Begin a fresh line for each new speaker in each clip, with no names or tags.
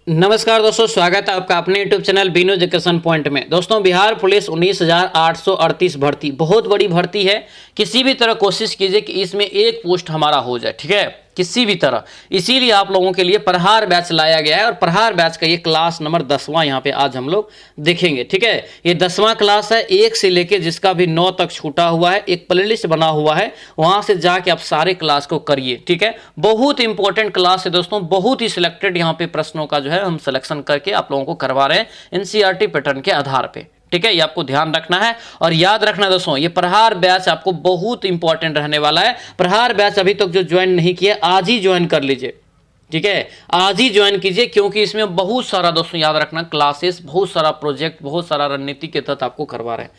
नमस्कार दोस्तों, स्वागत है आपका अपने YouTube channel Bino education point में। दोस्तों, बिहार पुलिस 19,838 भर्ती बहुत बड़ी भर्ती है। किसी भी तरह कोशिश कीजिए कि इसमें एक पोस्ट हमारा हो जाए, ठीक है, किसी भी तरह। इसीलिए आप लोगों के लिए प्रहार बैच लाया गया है और प्रहार बैच का ये क्लास नंबर 10वां यहाँ पे आज हम लोग देखेंगे, ठीक है। ये 10वां क्लास है, 1 से लेके जिसका भी 9 तक छूटा हुआ है, एक प्लेलिस्ट बना हुआ है, वहां से जाके आप सारे क्लास को करिए, ठीक है। बहुत इंपॉर्टेंट क्लास है दोस्तों, बहुत ही सिलेक्टेड यहाँ पे प्रश्नों का जो है हम सिलेक्शन करके आप लोगों को करवा रहे हैं एनसीईआरटी पैटर्न के आधार पे, ठीक है। ये आपको ध्यान रखना है और याद रखना दोस्तों, ये प्रहार बैच आपको बहुत इंपॉर्टेंट रहने वाला है। प्रहार बैच अभी तक जो ज्वाइन नहीं किया, आज ही ज्वाइन कर लीजिए, ठीक है, आज ही ज्वाइन कीजिए, क्योंकि इसमें बहुत सारा दोस्तों याद रखना क्लासेस, बहुत सारा प्रोजेक्ट, बहुत सारा रणनीति के तहत आपको करवा रहे हैं,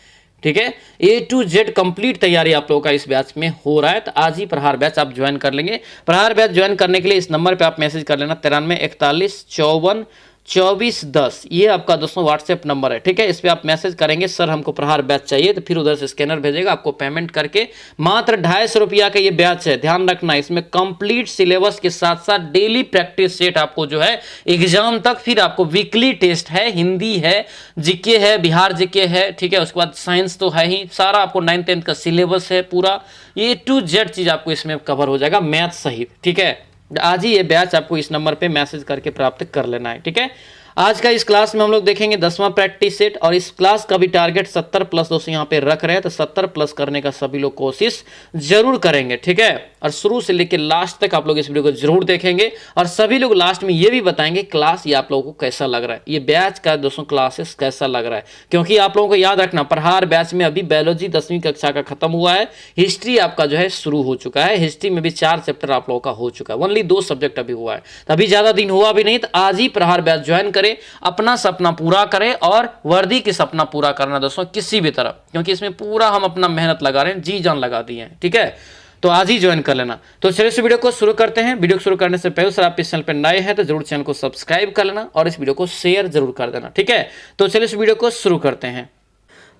ठीक है। A to Z कंप्लीट तैयारी आप लोगों का इस बैच में हो रहा है, तो आज ही प्रहार बैच आप ज्वाइन कर लेंगे। प्रहार बैच ज्वाइन करने के लिए इस नंबर पे आप मैसेज कर लेना 93 41 54 24 10, ये आपका दोस्तों व्हाट्सएप नंबर है, ठीक है। इस पर आप मैसेज करेंगे सर हमको प्रहार बैच चाहिए, तो फिर उधर से स्कैनर भेजेगा, आपको पेमेंट करके मात्र 250 रुपया का ये बैच है। ध्यान रखना, इसमें कंप्लीट सिलेबस के साथ साथ डेली प्रैक्टिस सेट आपको जो है एग्जाम तक, फिर आपको वीकली टेस्ट है, हिंदी है, जीके है, बिहार जीके है, ठीक है। उसके बाद साइंस तो है ही, सारा आपको 9th 10th का सिलेबस है पूरा, A to Z चीज आपको इसमें कवर हो जाएगा, मैथ सहित, ठीक है। आज ही ये बैच आपको इस नंबर पे मैसेज करके प्राप्त कर लेना है, ठीक है। आज का इस क्लास में हम लोग देखेंगे 10वां प्रैक्टिस सेट, और इस क्लास का भी टारगेट 70 प्लस दोस्तों यहाँ पे रख रहे हैं, तो 70 प्लस करने का सभी लोग कोशिश जरूर करेंगे, ठीक है। और शुरू से लेकर लास्ट तक आप लोग इस वीडियो को जरूर देखेंगे और सभी लोग लास्ट में ये भी बताएंगे क्लास ये आप लोगों को कैसा लग रहा है, ये बैच का दोस्तों क्लासेस कैसा लग रहा है। क्योंकि आप लोगों को याद रखना, प्रहार बैच में अभी बायोलॉजी 10वीं कक्षा का खत्म हुआ है, हिस्ट्री आपका जो है शुरू हो चुका है, हिस्ट्री में भी 4 चैप्टर आप लोगों का हो चुका है, ओनली 2 सब्जेक्ट अभी हुआ है, अभी ज्यादा दिन हुआ भी नहीं। तो आज ही प्रहार बैच ज्वाइन करें, अपना सपना पूरा करें और वर्दी की सपना पूरा करना दोस्तों किसी भी तरह, क्योंकि इसमें पूरा हम अपना मेहनत लगा रहे हैं, जी जान लगा दिए हैं, ठीक है। तो आज ही ज्वाइन कर लेना। तो चलिए इस वीडियो को शुरू करते हैं। वीडियो शुरू करने से पहले सर आप इस चैनल पर नए हैं तो जरूर चैनल को सब्सक्राइब कर लेना और इस वीडियो को शेयर जरूर कर देना, ठीक है। तो चलिए इस वीडियो को शुरू करते हैं।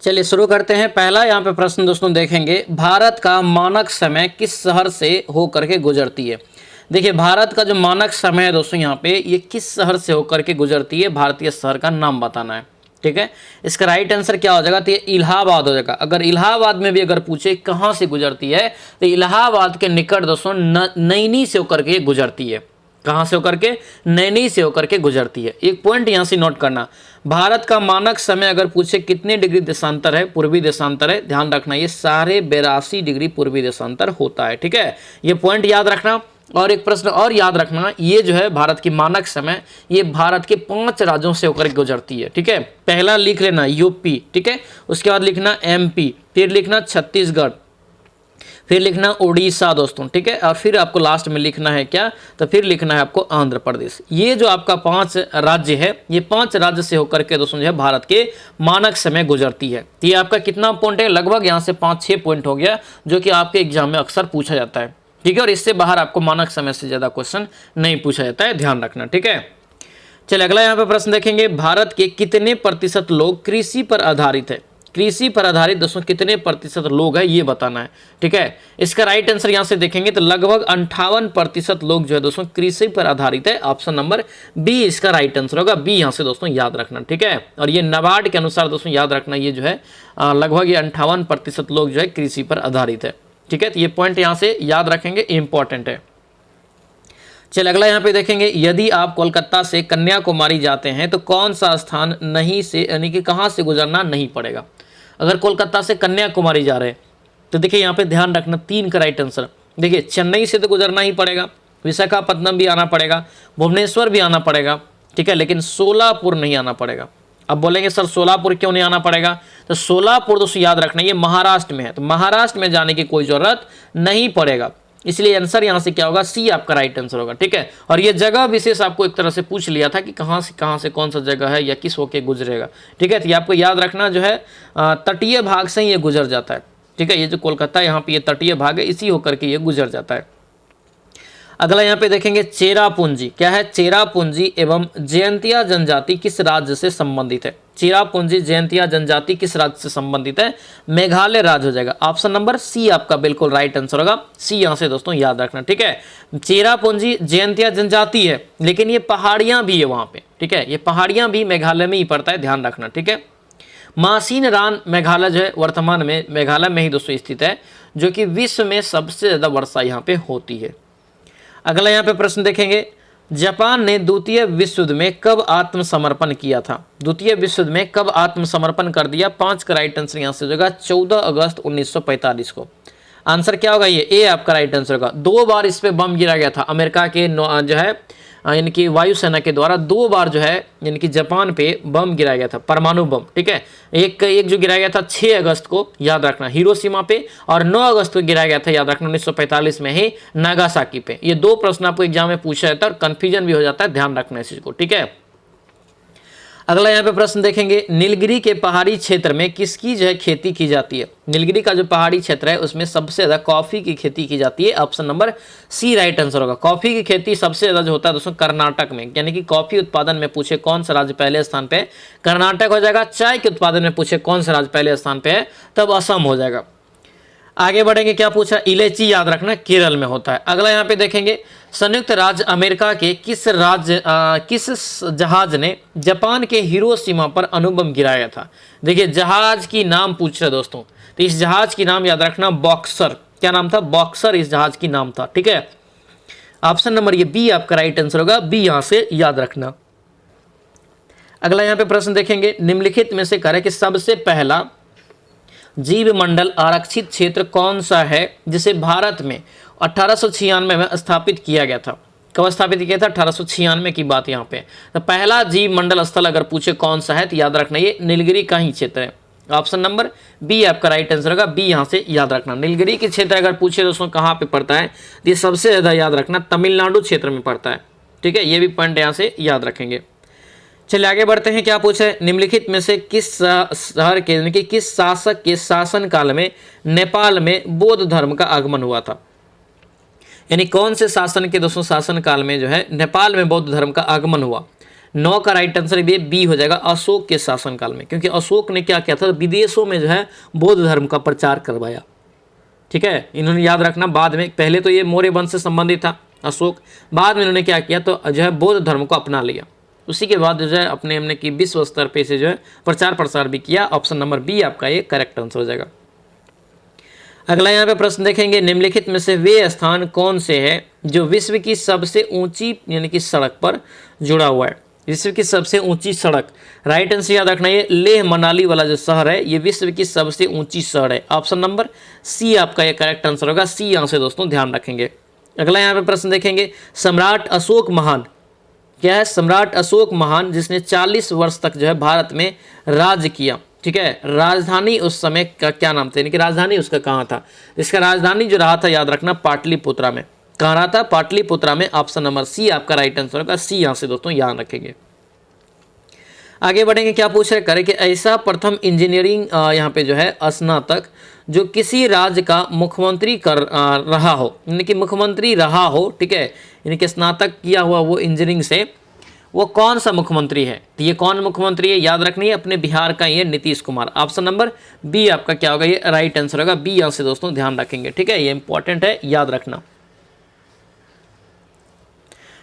चलिए शुरू करते हैं। पहला यहाँ पे प्रश्न दोस्तों देखेंगे, भारत का मानक समय किस शहर से होकर के गुजरती है। देखिए, भारत का जो मानक समय है दोस्तों यहाँ पे, ये किस शहर से होकर के गुजरती है, भारतीय शहर का नाम बताना है, ठीक है। इसका राइट आंसर क्या हो जाएगा, तो ये इलाहाबाद हो जाएगा। अगर इलाहाबाद में भी अगर पूछे कहाँ से गुजरती है, तो इलाहाबाद के निकट दोस्तों नैनी से होकर के गुजरती है। कहाँ से होकर के, नैनी से होकर के गुजरती है। एक पॉइंट यहाँ से नोट करना, भारत का मानक समय अगर पूछे कितने डिग्री देशांतर है, पूर्वी देशांतर है, ध्यान रखना ये 82.5 डिग्री पूर्वी देशांतर होता है, ठीक है। ये पॉइंट याद रखना। और एक प्रश्न और याद रखना, ये जो है भारत की मानक समय, ये भारत के 5 राज्यों से होकर गुजरती है, ठीक है। पहला लिख लेना यूपी, ठीक है, उसके बाद लिखना एमपी, फिर लिखना छत्तीसगढ़, फिर लिखना उड़ीसा दोस्तों, ठीक है। और फिर आपको लास्ट में लिखना है क्या, तो फिर लिखना है आपको आंध्र प्रदेश। ये जो आपका 5 राज्य है, ये 5 राज्य से होकर के दोस्तों जो है भारत के मानक समय गुजरती है। तो ये आपका कितना पॉइंट है, लगभग यहाँ से 5-6 पॉइंट हो गया, जो कि आपके एग्जाम में अक्सर पूछा जाता है, ठीक है। और इससे बाहर आपको मानक समय से ज्यादा क्वेश्चन नहीं पूछा जाता है, ध्यान रखना, ठीक है। चलिए अगला यहाँ पे प्रश्न देखेंगे, भारत के कितने प्रतिशत लोग कृषि पर आधारित है। कृषि पर आधारित दोस्तों कितने प्रतिशत लोग है, ये बताना है, ठीक है। इसका राइट आंसर यहाँ से देखेंगे तो लगभग 58% लोग जो है दोस्तों कृषि पर आधारित है। ऑप्शन नंबर बी इसका राइट आंसर होगा, बी यहाँ से दोस्तों याद रखना, ठीक है। और ये नाबार्ड के अनुसार दोस्तों याद रखना, ये जो है लगभग ये 58% लोग जो है कृषि पर आधारित है, ठीक है। तो ये पॉइंट यहाँ से याद रखेंगे, इंपॉर्टेंट है। चलिए अगला यहाँ पे देखेंगे, यदि आप कोलकाता से कन्याकुमारी जाते हैं तो कौन सा स्थान नहीं से, यानी कि कहाँ से गुजरना नहीं पड़ेगा। अगर कोलकाता से कन्याकुमारी जा रहे हैं तो देखिए यहाँ पे ध्यान रखना 3 का राइट आंसर। देखिए, चेन्नई से तो गुजरना ही पड़ेगा, विशाखापट्टनम भी आना पड़ेगा, भुवनेश्वर भी आना पड़ेगा, ठीक है, लेकिन सोलापुर नहीं आना पड़ेगा। अब बोलेंगे सर सोलापुर क्यों नहीं आना पड़ेगा, तो सोलापुर दोस्तों याद रखना ये महाराष्ट्र में है, तो महाराष्ट्र में जाने की कोई जरूरत नहीं पड़ेगा, इसलिए आंसर यहाँ से क्या होगा, सी आपका राइट आंसर होगा, ठीक है। और ये जगह विशेष आपको एक तरह से पूछ लिया था कि कहाँ से कौन सा जगह है या किस होके गुजरेगा, ठीक है। तो ये आपको याद रखना जो है तटीय भाग से ही ये गुजर जाता है, ठीक है। ये जो कोलकाता यहाँ पे ये तटीय भाग है, इसी होकर के ये गुजर जाता है। अगला यहाँ पे देखेंगे चेरापूंजी, क्या है, चेरापूंजी एवं जयंतिया जनजाति किस राज्य से संबंधित है। चेरापूंजी जयंतिया जनजाति किस राज्य से संबंधित है, मेघालय राज्य हो जाएगा। ऑप्शन नंबर सी आपका बिल्कुल राइट आंसर होगा, सी यहाँ से दोस्तों याद रखना, ठीक है। चेरापूंजी जयंतिया जनजाति है, लेकिन ये पहाड़ियां भी है वहां पे, ठीक है, ये पहाड़ियां भी मेघालय में ही पड़ता है, ध्यान रखना, ठीक है। मासिन रान मेघालय जो है वर्तमान में मेघालय में ही दोस्तों स्थित है, जो कि विश्व में सबसे ज्यादा वर्षा यहाँ पे होती है। अगला यहाँ पे प्रश्न देखेंगे, जापान ने द्वितीय विश्व युद्ध में कब आत्मसमर्पण किया था। द्वितीय विश्व युद्ध में कब आत्मसमर्पण कर दिया, 5 का राइट आंसर यहाँ से होगा 14 अगस्त 1945 को। आंसर क्या होगा, ये ए आपका राइट आंसर होगा। 2 बार इस पे बम गिरा गया था अमेरिका के जो है इनकी वायुसेना के द्वारा 2 बार जो है इनकी जापान पे बम गिराया गया था, परमाणु बम, ठीक है। एक जो गिराया गया था 6 अगस्त को, याद रखना, हिरोशिमा पे, और 9 अगस्त को गिराया गया था, याद रखना, 1945 में ही नागासाकी पे। ये 2 प्रश्न आपको एग्जाम में पूछा जाता है और कंफ्यूजन भी हो जाता है, ध्यान रखना इस चीज को, ठीक है। अगला यहाँ पे प्रश्न देखेंगे, नीलगिरी के पहाड़ी क्षेत्र में किसकी जो है खेती की जाती है। नीलगिरी का जो पहाड़ी क्षेत्र है उसमें सबसे ज्यादा कॉफी की खेती की जाती है, option number C right answer होगा। कॉफी की खेती सबसे ज्यादा जो होता है दोस्तों कर्नाटक में, यानी कि कॉफी उत्पादन में पूछे कौन सा राज्य पहले स्थान पे है, कर्नाटक हो जाएगा। चाय के उत्पादन में पूछे कौन सा राज्य पहले स्थान पे है, तब असम हो जाएगा। आगे बढ़ेंगे, क्या पूछा, इलायची याद रखना केरल में होता है। अगला यहाँ पे देखेंगे, संयुक्त राज्य अमेरिका के किस जहाज ने जापान के हिरोशिमा पर अणुबम गिराया था। देखिए जहाज की नाम पूछ रहे दोस्तों, तो इस जहाज की नाम याद रखना बॉक्सर, क्या नाम था, बॉक्सर इस जहाज की नाम था, ठीक है। ऑप्शन नंबर ये बी आपका राइट आंसर होगा, बी यहां से याद रखना। अगला यहाँ पे प्रश्न देखेंगे, निम्नलिखित में से करें कि सबसे पहला जीव मंडल आरक्षित क्षेत्र कौन सा है जिसे भारत में 1896 में स्थापित किया गया था। कब स्थापित किया था, 1896 की बात यहाँ पे। तो पहला जीव मंडल स्थल अगर पूछे कौन सा है तो याद रखना ये नीलगिरी का ही क्षेत्र है। ऑप्शन नंबर बी आपका राइट आंसर होगा, बी यहाँ से याद रखना। नीलगिरी के क्षेत्र अगर पूछे दोस्तों कहाँ पे पड़ता है, तो ये सबसे ज्यादा याद रखना तमिलनाडु क्षेत्र में पड़ता है, ठीक है। ये भी पॉइंट यहाँ से याद रखेंगे। चलिए आगे बढ़ते हैं, क्या पूछा है, निम्नलिखित में से किस शहर के यानी कि किस शासक के शासन काल में नेपाल में बौद्ध धर्म का आगमन हुआ था। यानी कौन से शासन के दोस्तों शासन काल में जो है नेपाल में बौद्ध धर्म का आगमन हुआ। 9 का राइट आंसर भी बी हो जाएगा, अशोक के शासन काल में, क्योंकि अशोक ने क्या किया था, विदेशों में जो है बौद्ध धर्म का प्रचार करवाया, ठीक है। इन्होंने याद रखना, बाद में पहले तो ये मौर्य वंश से संबंधित था अशोक, बाद में इन्होंने क्या किया तो जो है बौद्ध धर्म को अपना लिया। उसी के बाद जो है अपने हमने की विश्व स्तर पे से जो है प्रचार प्रसार भी किया। ऑप्शन नंबर बी आपका ये करेक्ट आंसर हो जाएगा। अगला यहाँ पे प्रश्न देखेंगे, निम्नलिखित में से वे स्थान कौन से हैं जो विश्व की सबसे ऊंची यानी कि सड़क पर जुड़ा हुआ है। विश्व की सबसे ऊंची सड़क, राइट आंसर याद रखना ये लेह मनाली वाला जो शहर है ये विश्व की सबसे ऊंची शहर है। ऑप्शन नंबर सी आपका ये करेक्ट आंसर होगा, सी यहाँ से दोस्तों ध्यान रखेंगे। अगला यहाँ पे प्रश्न देखेंगे, सम्राट अशोक महान, क्या है, सम्राट अशोक महान जिसने 40 वर्ष तक जो है भारत में राज किया, ठीक है। राजधानी उस समय का क्या नाम था, यानी कि राजधानी उसका कहाँ था। इसका राजधानी जो रहा था याद रखना पाटलिपुत्रा में। कहाँ रहा था, पाटलिपुत्रा में। ऑप्शन नंबर सी आपका राइट आंसर होगा, सी यहाँ से दोस्तों याद रखेंगे। आगे बढ़ेंगे, क्या पूछ रहे करें कि ऐसा प्रथम इंजीनियरिंग यहाँ पे जो है स्नातक जो किसी राज्य का मुख्यमंत्री कर रहा हो, यानी कि मुख्यमंत्री रहा हो, ठीक है, यानी कि स्नातक किया हुआ वो इंजीनियरिंग से, वो कौन सा मुख्यमंत्री है। तो ये कौन मुख्यमंत्री है याद रखनी है, अपने बिहार का ये Nitish Kumar. Option number B आपका क्या होगा, ये राइट आंसर होगा, बी यहाँ से दोस्तों ध्यान रखेंगे, ठीक है, ये इंपॉर्टेंट है, याद रखना।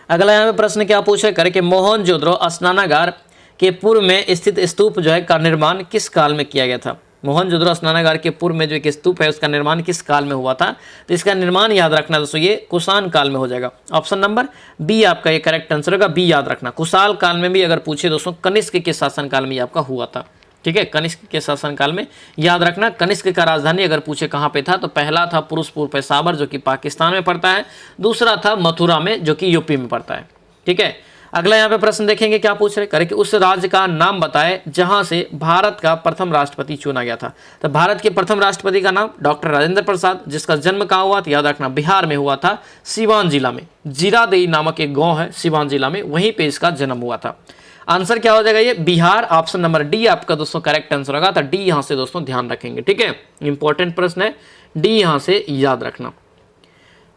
अगला यहाँ पे प्रश्न क्या पूछा करें कि मोहनजोदड़ो स्नानागार के पूर्व में स्थित स्तूप जो है का निर्माण किस काल में किया गया था। मोहनजोदड़ो स्नानागार के पूर्व में जो एक स्तूप है उसका निर्माण किस काल में हुआ था। तो इसका निर्माण याद रखना दोस्तों ये कुषाण काल में हो जाएगा। ऑप्शन नंबर बी आपका ये करेक्ट आंसर होगा, बी याद रखना। कुशाल काल में भी अगर पूछे दोस्तों कनिष्क के शासन काल में ये आपका हुआ था, ठीक है, कनिष्क के शासन काल में। याद रखना कनिष्क का राजधानी अगर पूछे कहाँ पे था तो पहला था पुरुषपुर पेशावर जो कि पाकिस्तान में पड़ता है, दूसरा था मथुरा में जो कि यूपी में पड़ता है, ठीक है। अगला यहाँ पे प्रश्न देखेंगे, क्या पूछ रहे करें कि उस राज्य का नाम बताए जहां से भारत का प्रथम राष्ट्रपति चुना गया था। तो भारत के प्रथम राष्ट्रपति का नाम डॉक्टर राजेंद्र प्रसाद, जिसका जन्म कहाँ हुआ तो याद रखना बिहार में हुआ था, सिवान जिला में। जीरादेई नामक एक गांव है सिवान जिला में, वहीं पे इसका जन्म हुआ था। आंसर क्या हो जाएगा ये बिहार। ऑप्शन नंबर डी आपका दोस्तों करेक्ट आंसर होगा, तो डी यहाँ से दोस्तों ध्यान रखेंगे, ठीक है, इंपॉर्टेंट प्रश्न है, डी यहाँ से याद रखना।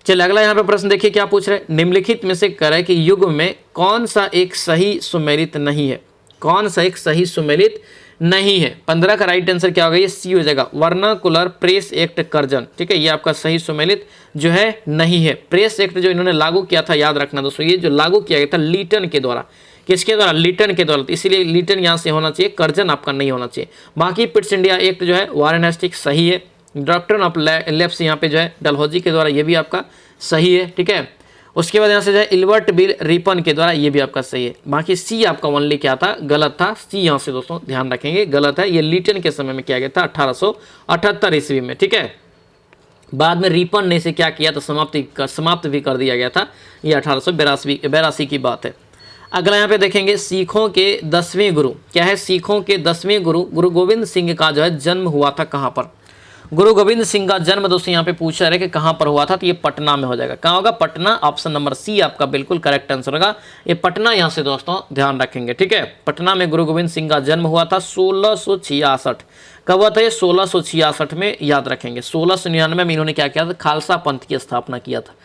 चलिए अगला यहाँ पे प्रश्न देखिए क्या पूछ रहे हैं। निम्नलिखित में से करे कि युग्म में कौन सा एक सही सुमेलित नहीं है, कौन सा एक सही सुमेलित नहीं है। 15 का राइट आंसर क्या होगा, ये सी हो जाएगा, वर्नाकुलर प्रेस एक्ट कर्जन। ठीक है, ये आपका सही सुमेलित जो है नहीं है। प्रेस एक्ट जो इन्होंने लागू किया था, याद रखना दोस्तों, ये जो लागू किया गया था लीटन के द्वारा, किसके द्वारा, लीटन के द्वारा, तो इसीलिए लीटन यहाँ से होना चाहिए, कर्जन आपका नहीं होना चाहिए। बाकी पिट्स इंडिया एक्ट जो है वाराणसी सही है। डॉक्ट्रिन ऑफ लेफ्ट यहाँ पे जो है डलहौजी के द्वारा, ये भी आपका सही है। ठीक है, उसके बाद यहाँ से जो है इल्बर्ट बिल रिपन के द्वारा, ये भी आपका सही है। बाकी सी आपका ओनली क्या था, गलत था। सी यहाँ से दोस्तों ध्यान रखेंगे गलत है, ये लीटन के समय में किया गया था 1878 ईस्वी में। ठीक है, बाद में रिपन ने इसे क्या किया तो समाप्त भी कर दिया गया था, ये 1882 की बात है। अगला यहाँ पे देखेंगे सिखों के 10वें गुरु क्या है, सिखों के 10वें गुरु गुरु गोविंद सिंह का जो है जन्म हुआ था कहाँ पर। गुरु गोविंद सिंह का जन्म दोस्तों यहाँ पे पूछा है कि कहाँ पर हुआ था, तो ये पटना में हो जाएगा। कहाँ होगा, पटना। ऑप्शन नंबर सी आपका बिल्कुल करेक्ट आंसर होगा, ये पटना यहाँ से दोस्तों ध्यान रखेंगे। ठीक है, पटना में गुरु गोविंद सिंह का जन्म हुआ था 1666। कब हुआ था ये, 1666 में, याद रखेंगे। 1699 में इन्होंने क्या किया था, खालसा पंथ की स्थापना किया था।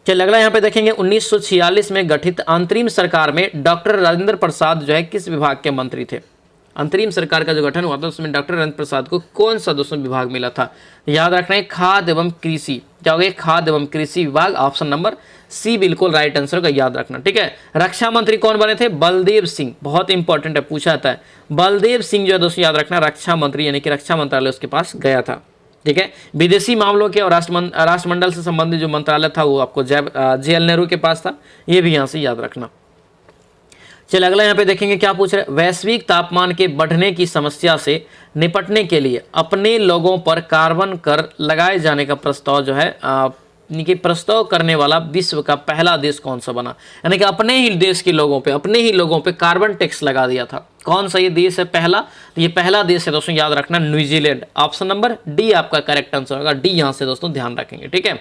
चलिए अगला यहाँ पे देखेंगे 1946 में गठित अंतरिम सरकार में डॉक्टर राजेंद्र प्रसाद जो है किस विभाग के मंत्री थे। अंतरिम सरकार का जो गठन हुआ था उसमें डॉक्टर राजेंद्र प्रसाद को कौन सा दोस्तों विभाग मिला था, याद रखना है खाद्य एवं कृषि। क्या हो गया, खाद्य एवं कृषि विभाग। ऑप्शन नंबर सी बिल्कुल राइट आंसर का, याद रखना। ठीक है, रक्षा मंत्री कौन बने थे, बलदेव सिंह, बहुत इंपॉर्टेंट है, पूछा जाता है। बलदेव सिंह जो है दोस्तों याद रखना रक्षा मंत्री, यानी कि रक्षा मंत्रालय उसके पास गया था। ठीक है, विदेशी मामलों के और राष्ट्रमंडल से संबंधित जो मंत्रालय था वो आपको JL नेहरू के पास था, ये भी यहाँ से याद रखना। चलिए अगला यहाँ पे देखेंगे क्या पूछ रहे हैं। वैश्विक तापमान के बढ़ने की समस्या से निपटने के लिए अपने लोगों पर कार्बन कर लगाए जाने का प्रस्ताव जो है कि प्रस्ताव करने वाला विश्व का पहला देश कौन सा बना, यानी कि अपने ही देश के लोगों पे, अपने ही लोगों पे कार्बन टैक्स लगा दिया था। कौन सा ये देश है पहला, तो ये पहला देश है दोस्तों, याद रखना न्यूजीलैंड। ऑप्शन नंबर डी आपका करेक्ट आंसर होगा, डी यहाँ से दोस्तों ध्यान रखेंगे। ठीक है,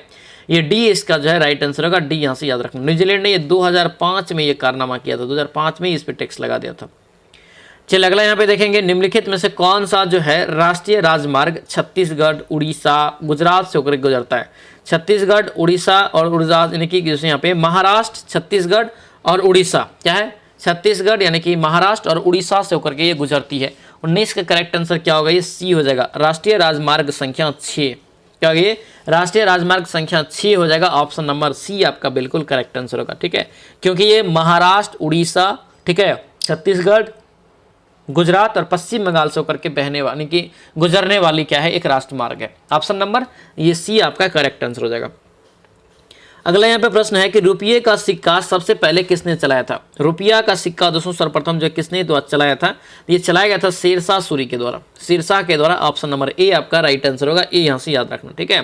ये डी इसका जो है राइट आंसर होगा, डी यहाँ से याद रखना। न्यूजीलैंड ने ये 2005 में ये कारनामा किया था, 2005 में ही इस पर टैक्स लगा दिया था। चलिए अगला यहाँ पे देखेंगे निम्नलिखित में से कौन सा जो है राष्ट्रीय राजमार्ग छत्तीसगढ़, उड़ीसा, गुजरात से होकर गुजरता है। छत्तीसगढ़, उड़ीसा और गुजरात, यानी कि जैसे यहाँ पे महाराष्ट्र, छत्तीसगढ़ और उड़ीसा, क्या है, छत्तीसगढ़ यानी कि महाराष्ट्र और उड़ीसा से होकर के ये गुजरती है। 19 का करेक्ट आंसर क्या होगा, ये सी हो जाएगा, राष्ट्रीय राजमार्ग संख्या 6। क्या होगा ये, राष्ट्रीय राजमार्ग संख्या 6 हो जाएगा। ऑप्शन नंबर सी आपका बिल्कुल करेक्ट आंसर होगा। ठीक है, क्योंकि ये महाराष्ट्र, उड़ीसा, ठीक है, छत्तीसगढ़, गुजरात और पश्चिम बंगाल से होकर के बहने वाली, यानी कि गुजरने वाली क्या है, एक राष्ट्रमार्ग है। ऑप्शन नंबर ये सी आपका करेक्ट आंसर हो जाएगा। अगला यहाँ पे प्रश्न है कि रुपये का सिक्का सबसे पहले किसने चलाया था। रुपया का सिक्का दोस्तों सर्वप्रथम जो किसने तो चलाया था, ये चलाया गया था शेरशाह सूरी के द्वारा, शेरशाह के द्वारा। ऑप्शन नंबर ए आपका राइट आंसर होगा, ए यहाँ से याद रखना। ठीक है,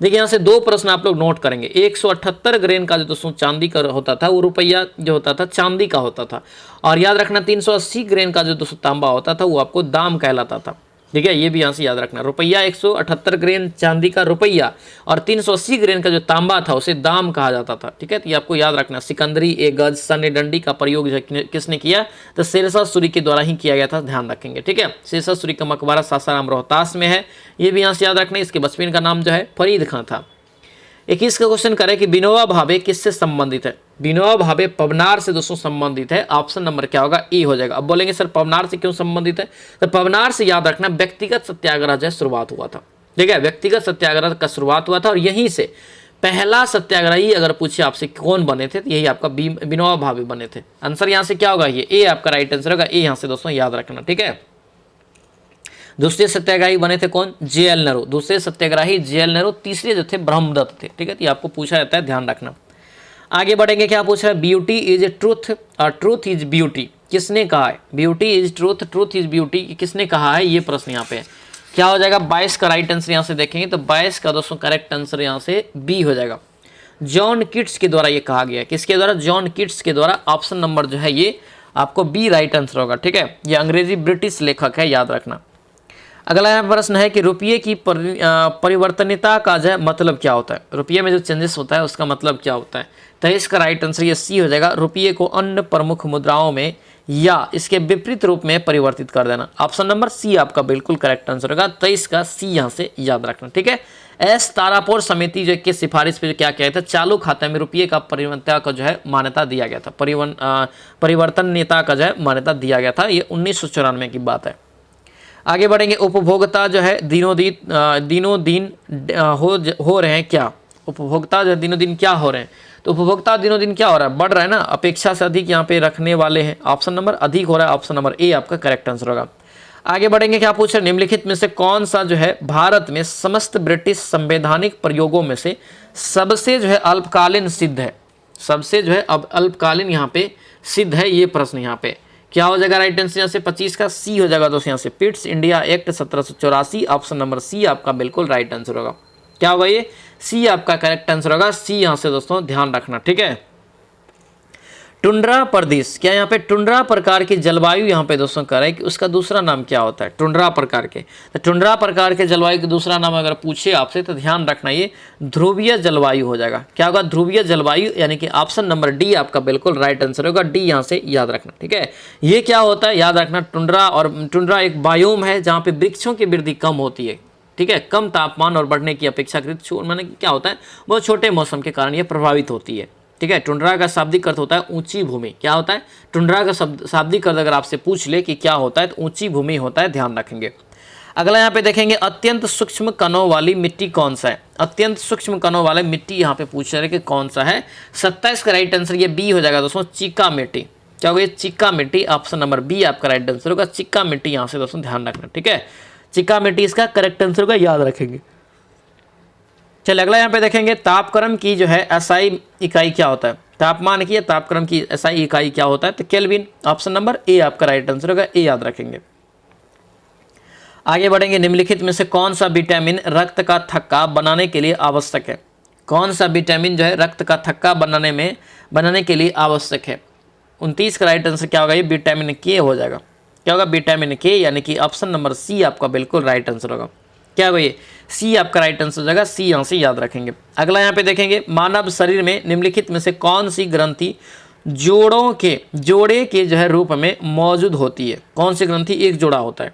देखिए यहाँ से दो प्रश्न आप लोग नोट करेंगे। 178 ग्रेन का जो दोस्तों चांदी का होता था वो रुपया जो होता था चांदी का होता था, और याद रखना 380 ग्रेन का जो दोस्तों तांबा होता था वो आपको दाम कहलाता था। ठीक है, ये भी यहाँ से याद रखना, रुपया 178 ग्रेन चांदी का रुपया और 380 ग्रेन का जो तांबा था उसे दाम कहा जाता था। ठीक है, तो ये आपको याद रखना। सिकंदरी, ए गज, सन्नी डंडी का प्रयोग किसने किया, तो शेरशाह सूरी के द्वारा ही किया गया था, ध्यान रखेंगे। ठीक है, शेरशाह सूरी का मकबरा सासाराम रोहतास में है, ये भी यहाँ से याद रखना। इसके बचपन का नाम जो है फरीद खां था। 21 का क्वेश्चन करें कि विनोबा भावे किससे संबंधित है। विनोबा भावे पवनार से दोस्तों संबंधित है। ऑप्शन नंबर क्या होगा, ए हो जाएगा। अब बोलेंगे सर पवनार से क्यों संबंधित है, तो पवनार से याद रखना व्यक्तिगत सत्याग्रह जो शुरुआत हुआ था। ठीक है, व्यक्तिगत सत्याग्रह का शुरुआत हुआ था और यहीं से पहला सत्याग्रही अगर पूछे आपसे कौन बने थे तो यही आपका विनोबा भावे बने थे। आंसर यहाँ से क्या होगा, ये ए आपका राइट आंसर होगा, ए यहाँ से दोस्तों याद रखना। ठीक है, दूसरे सत्याग्रही बने थे कौन, JL नेहरू। दूसरे सत्याग्रही JL नेहरू, तीसरे जो थे ब्रह्मदत्त थे। ठीक है, तो ये आपको पूछा जाता है, ध्यान रखना। आगे बढ़ेंगे, क्या पूछ रहा है, ब्यूटी इज ट्रूथ और ट्रूथ इज ब्यूटी किसने कहा है। Beauty is truth, truth is beauty किसने कहा है, ये प्रश्न यहाँ पे क्या हो जाएगा। 22 का राइट आंसर यहाँ से देखेंगे तो 22 का दोस्तों करेक्ट आंसर यहाँ से बी हो जाएगा। जॉन कीट्स के द्वारा ये कहा गया है, किसके द्वारा, जॉन कीट्स के द्वारा। ऑप्शन नंबर जो है ये आपको बी राइट आंसर होगा। ठीक है, ये अंग्रेजी ब्रिटिश लेखक है, याद रखना। अगला यहाँ प्रश्न है कि रुपये की परिवर्तनीयता का जो है मतलब क्या होता है, रुपये में जो चेंजेस होता है उसका मतलब क्या होता है। तो इसका राइट आंसर ये सी हो जाएगा, रुपये को अन्य प्रमुख मुद्राओं में या इसके विपरीत रूप में परिवर्तित कर देना। ऑप्शन नंबर सी आपका बिल्कुल करेक्ट आंसर होगा, 23 का सी यहाँ से याद रखना। ठीक है, एस तारापुर समिति जो की सिफारिश पे जो क्या किया था, चालू खाते में रुपये का परिवर्तनीयता का जो है मान्यता दिया गया था, परिवर्तनीयता का जो है मान्यता दिया गया था। ये 1994 की बात है। आगे बढ़ेंगे, उपभोक्ता जो है दिनों दिन हो रहे हैं क्या, उपभोक्ता जो है दिनों दिन क्या हो रहे हैं। तो उपभोक्ता दिनों दिन क्या हो रहा है, बढ़ रहा है ना, अपेक्षा से अधिक यहाँ पे रखने वाले हैं। ऑप्शन नंबर अधिक हो रहा है, ऑप्शन नंबर ए आपका करेक्ट आंसर होगा। आगे बढ़ेंगे, क्या पूछ रहे हैं, निम्नलिखित में से कौन सा जो है भारत में समस्त ब्रिटिश संवैधानिक प्रयोगों में से सबसे जो है अल्पकालीन सिद्ध है, सबसे जो है अब अल्पकालीन यहाँ पे सिद्ध है। ये प्रश्न यहाँ पे क्या हो जाएगा, राइट आंसर यहाँ से 25 का सी हो जाएगा दोस्तों, यहाँ से Pitt's India Act 1784। Option number C आपका बिल्कुल राइट आंसर होगा। क्या होगा, ये सी आपका करेक्ट आंसर होगा, सी यहाँ से दोस्तों ध्यान रखना। ठीक है, टुंड्रा प्रदेश, क्या यहाँ पे टुंड्रा प्रकार की जलवायु यहाँ पे दोस्तों कह रहे हैं कि उसका दूसरा नाम क्या होता है, टुंड्रा प्रकार के। तो टुंड्रा प्रकार के जलवायु का दूसरा नाम अगर पूछे आपसे तो ध्यान रखना ये ध्रुवीय जलवायु हो जाएगा। क्या होगा, ध्रुवीय जलवायु, यानी कि ऑप्शन नंबर डी आपका बिल्कुल राइट आंसर होगा, डी यहाँ से याद रखना। ठीक है, ये क्या होता है याद रखना, टुंड्रा, और टुंड्रा एक बायोम है जहाँ पे वृक्षों की वृद्धि कम होती है। ठीक है, कम तापमान और बढ़ने की अपेक्षाकृत माने क्या होता है, बहुत छोटे मौसम के कारण ये प्रभावित होती है। ठीक है, टुंड्रा का शाब्दिक अर्थ होता है ऊंची भूमि। क्या होता है, टुंड्रा का शाब्दिक अर्थ अगर आपसे पूछ ले कि क्या होता है तो ऊंची भूमि होता है, ध्यान रखेंगे। अगला यहाँ पे देखेंगे, अत्यंत सूक्ष्म कणों वाली मिट्टी कौन सा है, अत्यंत सूक्ष्म कणों वाली मिट्टी यहाँ पे पूछ रहे कि कौन सा है। 27 का राइट आंसर ये बी हो जाएगा दोस्तों, चिक्का मिट्टी। क्या होगा, चिक्का मिट्टी, ऑप्शन नंबर बी आपका राइट आंसर होगा, चिक्का मिट्टी यहाँ से दोस्तों ध्यान रखना। ठीक है, चिक्का मिट्टी इसका करेक्ट आंसर होगा, याद रखेंगे। चलिए अगला यहाँ पे देखेंगे, तापक्रम की जो है एसआई इकाई क्या होता है, तापमान की या तापक्रम की एसआई इकाई क्या होता है, तो केल्विन। ऑप्शन नंबर ए आपका राइट आंसर होगा, ए याद रखेंगे। आगे बढ़ेंगे, निम्नलिखित में से कौन सा विटामिन रक्त का थक्का बनाने के लिए आवश्यक है, कौन सा विटामिन जो है रक्त का थक्का बनाने के लिए आवश्यक है। 29 का राइट आंसर क्या होगा, ये विटामिन के हो जाएगा। क्या होगा, विटामिन के, यानी कि ऑप्शन नंबर सी आपका बिल्कुल राइट आंसर होगा। क्या होगा, ये सी आपका राइट आंसर हो जाएगा, सी यहाँ से याद रखेंगे। अगला यहाँ पे देखेंगे, मानव शरीर में निम्नलिखित में से कौन सी ग्रंथि जोड़े के जो है रूप में मौजूद होती है, कौन सी ग्रंथि एक जोड़ा होता है,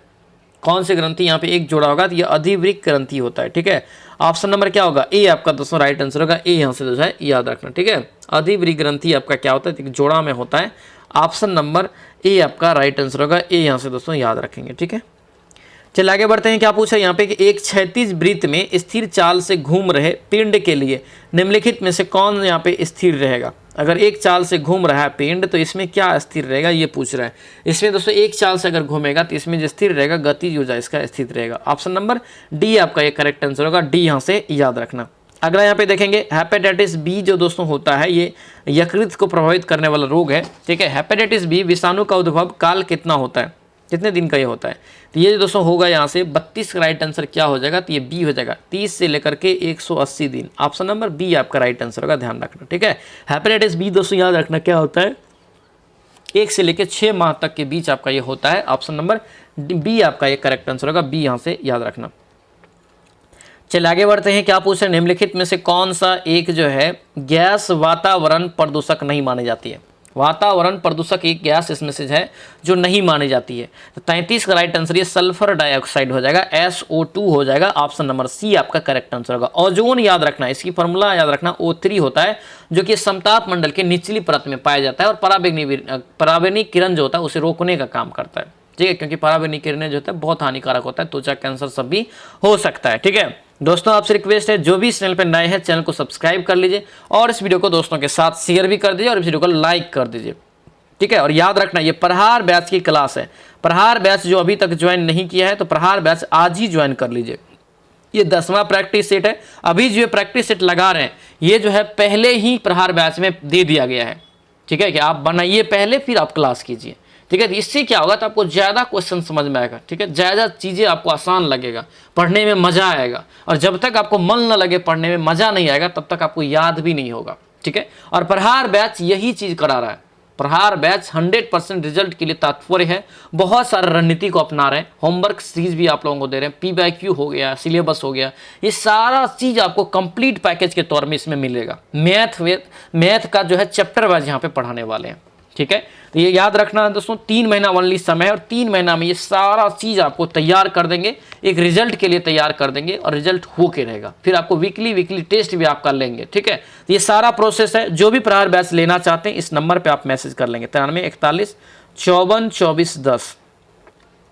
कौन सी ग्रंथि यहाँ पे एक जोड़ा होगा, तो ये अधिवृक्क ग्रंथि होता है। ठीक है, ऑप्शन नंबर क्या होगा, ए आपका दोस्तों राइट आंसर होगा, ए यहाँ से जो है याद रखना। ठीक है, अधिवृक्क ग्रंथि आपका क्या होता है, एक जोड़ा में होता है। ऑप्शन नंबर ए आपका राइट आंसर होगा, ए यहाँ से दोस्तों याद रखेंगे। ठीक है, चलिए आगे बढ़ते हैं। क्या पूछा यहाँ पे कि एक क्षैतिज वृत्त में स्थिर चाल से घूम रहे पिंड के लिए निम्नलिखित में से कौन यहाँ पे स्थिर रहेगा। अगर एक चाल से घूम रहा है पिंड तो इसमें क्या स्थिर रहेगा, ये पूछ रहा है। इसमें दोस्तों एक चाल से अगर घूमेगा तो इसमें जो स्थिर रहेगा, गतिज ऊर्जा इसका स्थिर रहेगा। ऑप्शन नंबर डी आपका ये करेक्ट आंसर होगा, डी यहाँ से याद रखना। अगला यहाँ पे देखेंगे, हेपेटाइटिस बी जो दोस्तों होता है ये यकृत को प्रभावित करने वाला रोग है। ठीक है, हेपेटाइटिस बी विषाणु का उद्भव काल कितना होता है, कितने दिन का ये होता है, तो ये दोस्तों होगा यहाँ से 32 का राइट आंसर क्या हो जाएगा, तो ये बी हो जाएगा, 30 से लेकर के 180 दिन। ऑप्शन नंबर बी आपका राइट आंसर होगा, ध्यान रखना। ठीक है, हेपेटाइटिस बी दोस्तों याद रखना क्या होता है, 1 से लेकर 6 माह तक के बीच आपका ये होता है। ऑप्शन नंबर बी आपका ये करेक्ट आंसर होगा, बी यहाँ से याद रखना। चलिए आगे बढ़ते हैं। क्या पूछ रहे हैं, निम्नलिखित में से कौन सा एक जो है गैस वातावरण प्रदूषक नहीं मानी जाती है, वातावरण प्रदूषक एक गैस इसमें से है जो नहीं मानी जाती है। तो 33 का राइट आंसर ये सल्फर डाइऑक्साइड हो जाएगा, SO2 हो जाएगा। ऑप्शन नंबर सी आपका करेक्ट आंसर होगा। ओजोन याद रखना, इसकी फॉर्मूला याद रखना, O3 होता है जो कि समताप मंडल के निचली परत में पाया जाता है और पराबैंगनी किरण जो होता है उसे रोकने का काम करता है। ठीक है, क्योंकि पराबैंगनी किरणें जो होता है बहुत हानिकारक होता है, त्वचा कैंसर सब भी हो सकता है। ठीक है दोस्तों, आपसे रिक्वेस्ट है जो भी इस चैनल पर नए हैं चैनल को सब्सक्राइब कर लीजिए और इस वीडियो को दोस्तों के साथ शेयर भी कर दीजिए और इस वीडियो को लाइक कर दीजिए। ठीक है, और याद रखना ये प्रहार बैच की क्लास है। प्रहार बैच जो अभी तक ज्वाइन नहीं किया है तो प्रहार बैच आज ही ज्वाइन कर लीजिए। ये 10वां प्रैक्टिस सेट है। अभी जो प्रैक्टिस सेट लगा रहे हैं ये जो है पहले ही प्रहार बैच में दे दिया गया है। ठीक है, कि आप बनाइए पहले फिर आप क्लास कीजिए। ठीक है, तो इससे क्या होगा तो आपको ज़्यादा क्वेश्चन समझ में आएगा। ठीक है, ज़्यादा चीज़ें आपको आसान लगेगा, पढ़ने में मज़ा आएगा। और जब तक आपको मन न लगे, पढ़ने में मज़ा नहीं आएगा, तब तक आपको याद भी नहीं होगा। ठीक है, और प्रहार बैच यही चीज़ करा रहा है। प्रहार बैच 100% रिजल्ट के लिए तात्पर्य है, बहुत सारे रणनीति को अपना रहे हैं, होमवर्क सीरीज भी आप लोगों को दे रहे हैं, PYQ हो गया, सिलेबस हो गया, ये सारा चीज आपको कंप्लीट पैकेज के तौर में इसमें मिलेगा। मैथ का जो है चैप्टर वाइज यहाँ पे पढ़ाने वाले हैं, ठीक है। तो ये याद रखना दोस्तों, 3 महीना ओनली समय है और 3 महीना में ये सारा चीज आपको तैयार कर देंगे, एक रिजल्ट के लिए तैयार कर देंगे और रिजल्ट होके रहेगा। फिर आपको वीकली टेस्ट भी आपका लेंगे, ठीक है। तो ये सारा प्रोसेस है। जो भी प्रहार बैच लेना चाहते हैं इस नंबर पे आप मैसेज कर लेंगे 93 41 54 24 10,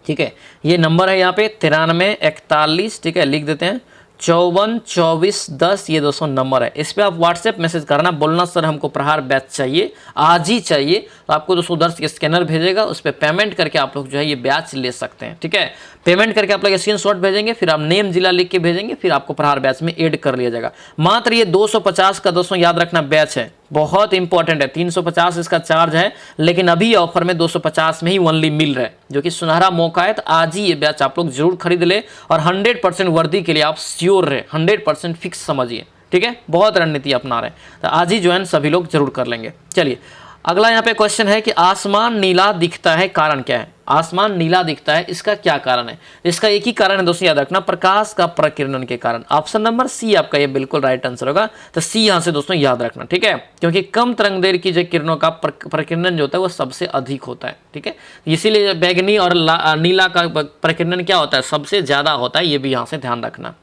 ठीक है। ये नंबर है यहाँ पे 93 41, ठीक है, लिख देते हैं 54 24 10, ये दोस्तों नंबर है। इस पे आप व्हाट्सएप मैसेज करना, बोलना सर हमको प्रहार बैच चाहिए, आज ही चाहिए। तो आपको दोस्तों उधर स्कैनर भेजेगा, उस पर पेमेंट करके आप लोग जो है ये बैच ले सकते हैं, ठीक है। पेमेंट करके आप लोग स्क्रीनशॉट भेजेंगे, फिर आप नेम जिला लिख के भेजेंगे, फिर आपको प्रहार बैच में ऐड कर लिया जाएगा। मात्र ये 250 का दोस्तों याद रखना बैच है, बहुत इंपॉर्टेंट है। 350 इसका चार्ज है, लेकिन अभी ऑफर में 250 में ही ओनली मिल रहा है, जो कि सुनहरा मौका है। तो आज ही ये बैच आप लोग जरूर खरीद ले और 100% वर्दी के लिए आप श्योर रहे, 100% फिक्स समझिए, ठीक है। बहुत रणनीति अपना रहे हैं, तो आज ही ज्वाइन सभी लोग जरूर कर लेंगे। चलिए अगला यहाँ पे क्वेश्चन है कि आसमान नीला दिखता है, कारण क्या है? आसमान नीला दिखता है, इसका क्या कारण है? इसका एक ही कारण है दोस्तों, याद रखना, प्रकाश का प्रकीर्णन के कारण। ऑप्शन नंबर सी आपका ये बिल्कुल राइट आंसर होगा। तो सी यहाँ से दोस्तों याद रखना, ठीक है, क्योंकि कम तरंग दैर्घ्य की जो किरणों का प्रकीर्णन जो होता है वो सबसे अधिक होता है, ठीक है। इसीलिए बैगनी और नीला का प्रकीर्णन क्या होता है, सबसे ज्यादा होता है, ये भी यहाँ से ध्यान रखना।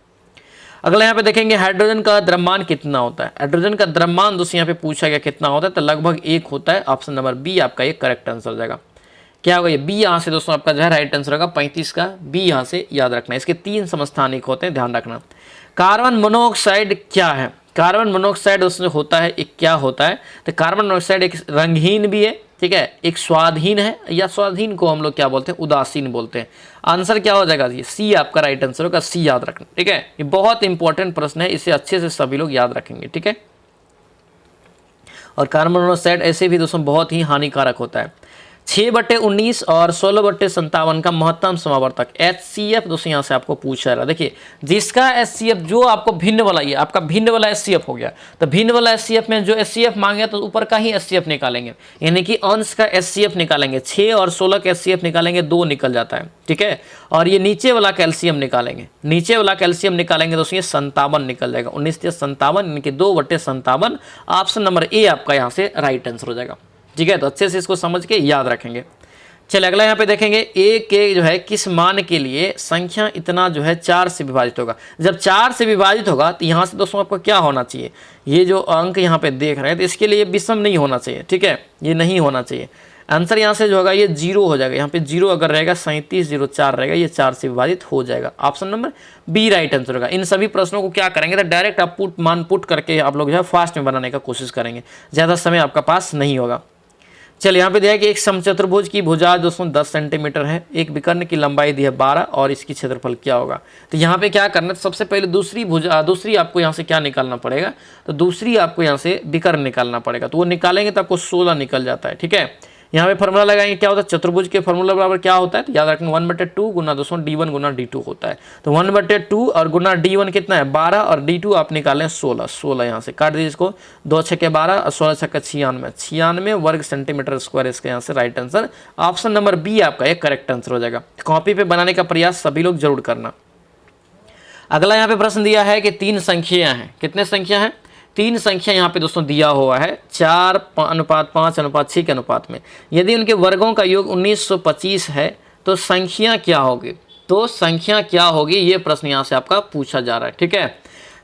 अगला यहाँ पे देखेंगे हाइड्रोजन का द्रव्यमान कितना होता है। हाइड्रोजन का द्रव्यमान दोस्तों यहाँ पे पूछा गया कितना होता है, तो लगभग 1 होता है। ऑप्शन नंबर बी आपका ये करेक्ट आंसर हो जाएगा। क्या होगा ये बी यहाँ से दोस्तों आपका जो है राइट आंसर होगा 35 का बी यहाँ से याद रखना। इसके 3 समस्थानिक होते हैं, ध्यान रखना। कार्बन मोनोऑक्साइड क्या है? कार्बन मोनोऑक्साइड दोस्तों होता है एक क्या होता है, तो कार्बन मोनोऑक्साइड एक रंगहीन भी है, ठीक है, एक स्वादहीन है, या स्वादहीन को हम लोग क्या बोलते हैं, उदासीन बोलते हैं। आंसर क्या हो जाएगा ये सी आपका राइट आंसर होगा, सी याद रखना, ठीक है। ये बहुत इंपॉर्टेंट प्रश्न है, इसे अच्छे से सभी लोग याद रखेंगे, ठीक है। और कार्बन मोनोऑक्साइड ऐसे भी दोस्तों बहुत ही हानिकारक होता है। 6/19 और 16/57 का महत्तम समावर्तक HCF दोस्तों यहाँ से आपको पूछा रहा। देखिए जिसका HCF जो आपको भिन्न वाला, ये आपका भिन्न वाला HCF हो गया, तो भिन्न वाला HCF में जो HCF मांगे तो ऊपर का ही HCF निकालेंगे, यानी कि अंश का HCF निकालेंगे। 6 और 16 का HCF निकालेंगे, 2 निकल जाता है, ठीक है। और ये नीचे वाला कैल्शियम निकालेंगे, नीचे वाला कैल्शियम निकालेंगे दोस्तों, ये 57 निकल जाएगा। 19/57 यानी कि 2/57। ऑप्शन नंबर ए आपका यहाँ से राइट आंसर हो जाएगा, ठीक है। तो अच्छे से इसको समझ के याद रखेंगे। चलिए अगला यहाँ पे देखेंगे ए के जो है किस मान के लिए संख्या इतना जो है 4 से विभाजित होगा। जब 4 से विभाजित होगा तो यहाँ से दोस्तों आपको क्या होना चाहिए, ये जो अंक यहाँ पे देख रहे हैं तो इसके लिए विषम नहीं होना चाहिए, ठीक है, ये नहीं होना चाहिए। आंसर यहाँ से जो होगा ये 0 हो जाएगा। यहाँ पे 0 अगर रहेगा 3704 रहेगा, ये 4 से विभाजित हो जाएगा। Option number B right answer होगा। इन सभी प्रश्नों को क्या करेंगे तो डायरेक्ट आप मान पुट करके आप लोग जो है फास्ट में बनाने का कोशिश करेंगे, ज़्यादा समय आपका पास नहीं होगा। चलिए यहाँ पे दिया है कि एक समचतुर्भुज की भुजा दोस्तों 10 सेंटीमीटर है, एक विकर्ण की लंबाई दी है 12 और इसकी क्षेत्रफल क्या होगा। तो यहाँ पे क्या करना है, सबसे पहले दूसरी आपको यहाँ से क्या निकालना पड़ेगा, तो दूसरी आपको यहाँ से विकर्ण निकालना पड़ेगा। तो वो निकालेंगे तो आपको 16 निकल जाता है, ठीक है। यहाँ पे फॉर्मूला लगाएंगे, क्या होता है, चतुर्भुज के फॉर्मूला बराबर क्या होता है, तो याद रखना 1/2 गुना दोस्तों D1 गुना D2 होता है। तो 1/2 और गुना D1 कितना है 12 और D2 आप निकालें 16 यहाँ से काट दीजिए इसको, 2 छक्के 12 और 16 छक्के 96 वर्ग सेंटीमीटर स्क्वायर इसका यहाँ से right answer. Option number B आपका एक करेक्ट आंसर हो जाएगा। कॉपी पे बनाने का प्रयास सभी लोग जरूर करना। अगला यहाँ पे प्रश्न दिया है कि 3 संख्या हैं, कितने संख्या हैं, 3 संख्या यहाँ पे दोस्तों दिया हुआ है 4:5:6 के अनुपात में। यदि उनके वर्गों का योग 1925 है तो संख्या क्या होगी, तो संख्या क्या होगी, ये प्रश्न यहाँ से आपका पूछा जा रहा है, ठीक है।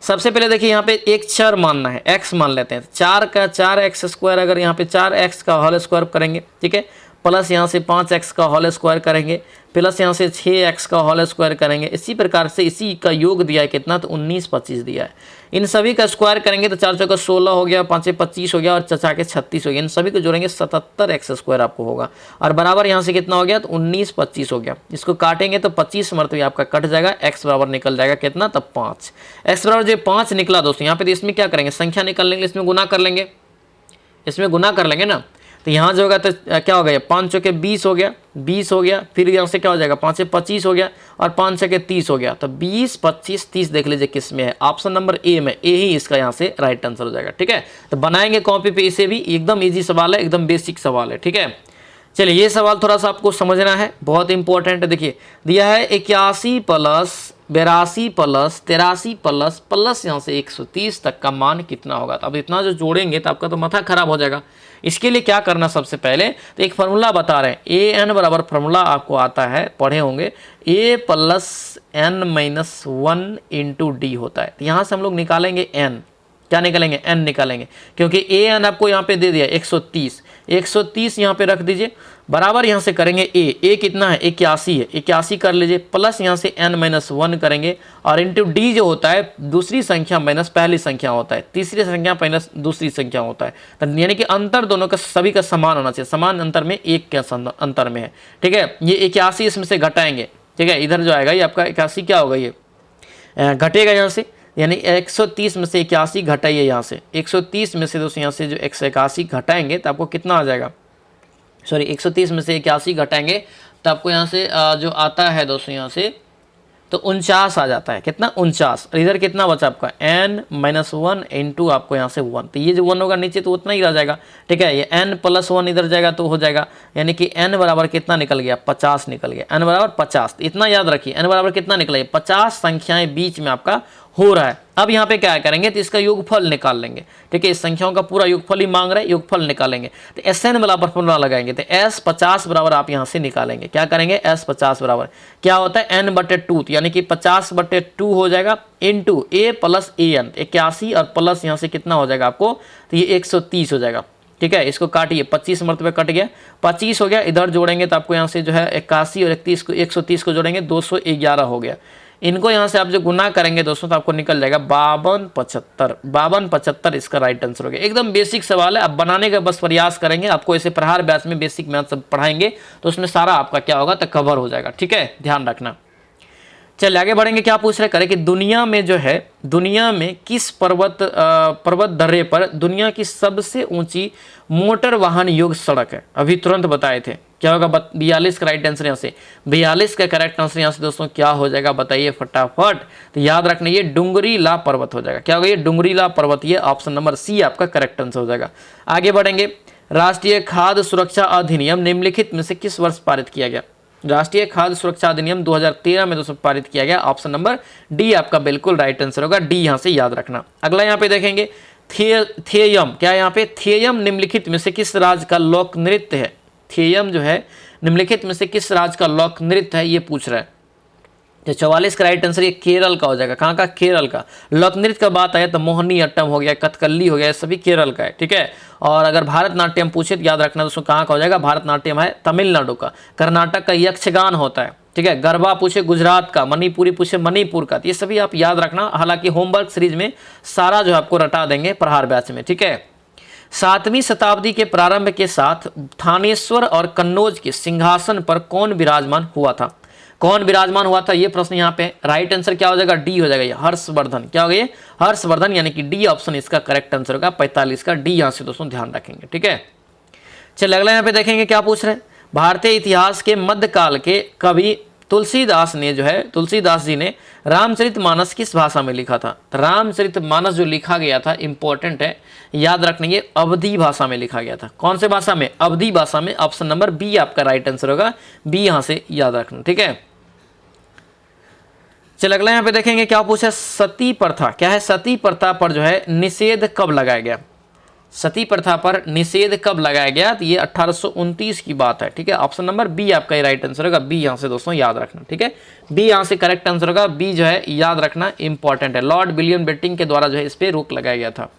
सबसे पहले देखिए यहाँ पे एक चर मानना है, x मान लेते हैं। 4 का 4x², अगर यहाँ पे 4x का होल स्क्वायर करेंगे, ठीक है, प्लस यहाँ से 5x का होल स्क्वायर करेंगे, प्लस यहाँ से 6x का होल स्क्वायर करेंगे। इसी प्रकार से इसी का योग दिया है कितना, तो 19-25 दिया है। इन सभी का स्क्वायर करेंगे तो 4 चौका 16 हो गया, 5 25 हो गया और 4 के 36 हो गया। इन सभी को जोड़ेंगे 77x² आपको होगा, और बराबर यहाँ से कितना हो गया, तो 19-25 हो गया। इसको काटेंगे तो 25 मरतबे आपका कट जाएगा, x बराबर निकल जाएगा कितना, तब 5। x बराबर जो 5 निकला दोस्तों, यहाँ पे तो इसमें क्या करेंगे, संख्या निकालने के लिए इसमें गुना कर लेंगे, इसमें गुना कर लेंगे ना। तो यहाँ जो होगा तो क्या हो गया, 5 चौके 20 हो गया, 20 हो गया, फिर यहाँ से क्या हो जाएगा, 5 से 25 हो गया और 5 छके 30 हो गया। तो 20 25 30 देख लीजिए किस में है, ऑप्शन नंबर ए में, ए ही इसका यहाँ से राइट आंसर हो जाएगा। ठीक है, तो बनाएंगे कॉपी पे इसे भी, एकदम ईजी सवाल है, एकदम बेसिक सवाल है। ठीक है, चलिए ये सवाल थोड़ा सा आपको समझना है, बहुत इंपॉर्टेंट है। देखिए दिया है 81 प्लस 82 प्लस 83 प्लस यहाँ से 130 तक का मान कितना होगा। तो अब इतना जो जोड़ेंगे तो आपका तो माथा खराब हो जाएगा। इसके लिए क्या करना, सबसे पहले तो एक फार्मूला बता रहे हैं, ए एन बराबर फार्मूला आपको आता है, पढ़े होंगे, a plus n minus 1 into d होता है। तो यहाँ से हम लोग निकालेंगे एन, क्या निकालेंगे, एन निकालेंगे, क्योंकि ए एन आपको यहाँ पे दे दिया 130, 130 यहाँ पे रख दीजिए, बराबर यहाँ से करेंगे ए कितना है, 81 है, 81 कर लीजिए, प्लस यहाँ से n माइनस 1 करेंगे, और इंटू डी जो होता है दूसरी संख्या माइनस पहली संख्या होता है, तीसरी संख्या माइनस दूसरी संख्या होता है। तो यानी कि अंतर दोनों का सभी का समान होना चाहिए, समान अंतर में एक के अंतर में है। ठीक है, ये 81 इसमें से घटाएंगे। ठीक है, इधर जो आएगा ये आपका 81 क्या होगा, ये घटेगा यहाँ से, यानी 130 में से 81 घटाइए, यहाँ से 130 में से दोस्तों यहाँ से जो 181 घटाएंगे तो आपको कितना आ जाएगा, सॉरी 130 में से 81 घटाएंगे तो आपको यहाँ से जो आता है दोस्तों यहाँ से तो 49 आ जाता है, कितना 49। और इधर कितना बचा आपका n माइनस 1 इंटू आपको यहाँ से 1, तो ये जो 1 होगा नीचे तो उतना ही रह जाएगा। ठीक है, ये n प्लस 1 इधर जाएगा तो हो जाएगा, यानी कि n बराबर कितना निकल गया, 50 निकल गया, n बराबर 50। इतना याद रखिए, n बराबर कितना निकला, 50 संख्याएं बीच में आपका हो रहा है। अब यहाँ पे क्या करेंगे, तो इसका योगफल निकाल लेंगे। ठीक है, इस संख्याओं का पूरा योगफल ही मांग रहे हैं, योगफल निकालेंगे तो एस एन बराबर फॉर्मूला लगाएंगे, तो एस 50 बराबर आप यहाँ से निकालेंगे, क्या करेंगे, एस 50 बराबर क्या होता है, एन बटे 2, यानी कि 50/2 हो जाएगा, into A plus A N, 81 और प्लस यहाँ से कितना हो जाएगा आपको, तो ये 130 हो जाएगा। ठीक है, इसको काटिए, 25 मरतबे कट गया, 25 हो गया, इधर जोड़ेंगे तो आपको यहाँ से जो है 81 और 130 को जोड़ेंगे 211 हो गया। इनको यहाँ से आप जो गुना करेंगे दोस्तों तो आपको निकल जाएगा 5275 इसका राइट आंसर हो गया। एकदम बेसिक सवाल है, आप बनाने का बस प्रयास करेंगे। आपको ऐसे प्रहार बैच में बेसिक मैथ सब पढ़ाएंगे तो उसमें सारा आपका क्या होगा तो कवर हो जाएगा। ठीक है, ध्यान रखना। चलिए आगे बढ़ेंगे, क्या पूछ रहे करें कि दुनिया में जो है, दुनिया में किस पर्वत दर्रे पर दुनिया की सबसे ऊंची मोटर वाहन योग्य सड़क है। अभी तुरंत बताए थे, क्या होगा 42 का राइट आंसर यहाँ से, 42 का करेक्ट आंसर यहाँ से दोस्तों क्या हो जाएगा बताइए फटाफट। तो याद रखना ये डुंगरीला पर्वत हो जाएगा, क्या होगा ये डुंगरीला पर्वत, ये ऑप्शन नंबर सी आपका करेक्ट आंसर हो जाएगा। आगे बढ़ेंगे, राष्ट्रीय खाद्य सुरक्षा अधिनियम निम्नलिखित में से किस वर्ष पारित किया गया। राष्ट्रीय खाद्य सुरक्षा अधिनियम 2013 में दोस्तों पारित किया गया, ऑप्शन नंबर डी आपका बिल्कुल राइट आंसर होगा, डी यहाँ से याद रखना। अगला यहाँ पे देखेंगे थेयम, क्या है यहाँ पे, थेयम निम्नलिखित में से किस राज्य का लोक नृत्य है। थेयम जो है निम्नलिखित में से किस राज्य का लोक नृत्य है ये पूछ रहा है। तो 44 का राइट आंसर ये केरल का हो जाएगा, कहाँ का, केरल का। लोक नृत्य का बात आया तो मोहिनी अट्टम हो गया, कथकली हो गया, सभी केरल का है। ठीक है, और अगर भारतनाट्यम पूछे तो याद रखना दोस्तों कहाँ का हो जाएगा, भारतनाट्यम है तमिलनाडु का। कर्नाटक का यक्षगान होता है। ठीक है, गरबा पूछे गुजरात का, मणिपुरी पूछे मणिपुर का, तो ये सभी आप याद रखना। हालांकि होमवर्क सीरीज में सारा जो आपको रटा देंगे प्रहार बैच में। ठीक है, 7वीं शताब्दी के प्रारंभ के साथ थानेश्वर और कन्नौज के सिंहासन पर कौन विराजमान हुआ था। कौन विराजमान हुआ था ये प्रश्न यहाँ पे, राइट आंसर क्या हो जाएगा, डी हो जाएगा, ये हर्षवर्धन। क्या हो गया, ये हर्षवर्धन, यानी कि डी ऑप्शन इसका करेक्ट आंसर होगा, 45 का डी यहाँ से दोस्तों ध्यान रखेंगे। ठीक है, चलिए अगला यहाँ पे देखेंगे क्या पूछ रहे हैं। भारतीय इतिहास के मध्यकाल के कवि तुलसीदास ने जो है, तुलसीदास जी ने रामचरितमानस किस भाषा में लिखा था। तो रामचरितमानस जो लिखा गया था इंपॉर्टेंट है, याद रखना ये अवधी भाषा में लिखा गया था। कौन से भाषा में, अवधी भाषा में, ऑप्शन नंबर बी आपका राइट आंसर होगा, बी यहाँ से याद रखना। ठीक है, चलिए अगला यहाँ पे देखेंगे क्या पूछा, सती प्रथा, क्या है, सती प्रथा पर जो है निषेध कब लगाया गया। सती प्रथा पर निषेध कब लगाया गया, तो ये 1829 की बात है। ठीक है, ऑप्शन नंबर बी आपका राइट आंसर होगा, बी यहाँ से दोस्तों याद रखना। ठीक है, बी यहाँ से करेक्ट आंसर होगा, बी जो है याद रखना इंपॉर्टेंट है। लॉर्ड विलियम बेंटिंक के द्वारा जो है इस पे रोक लगाया गया था।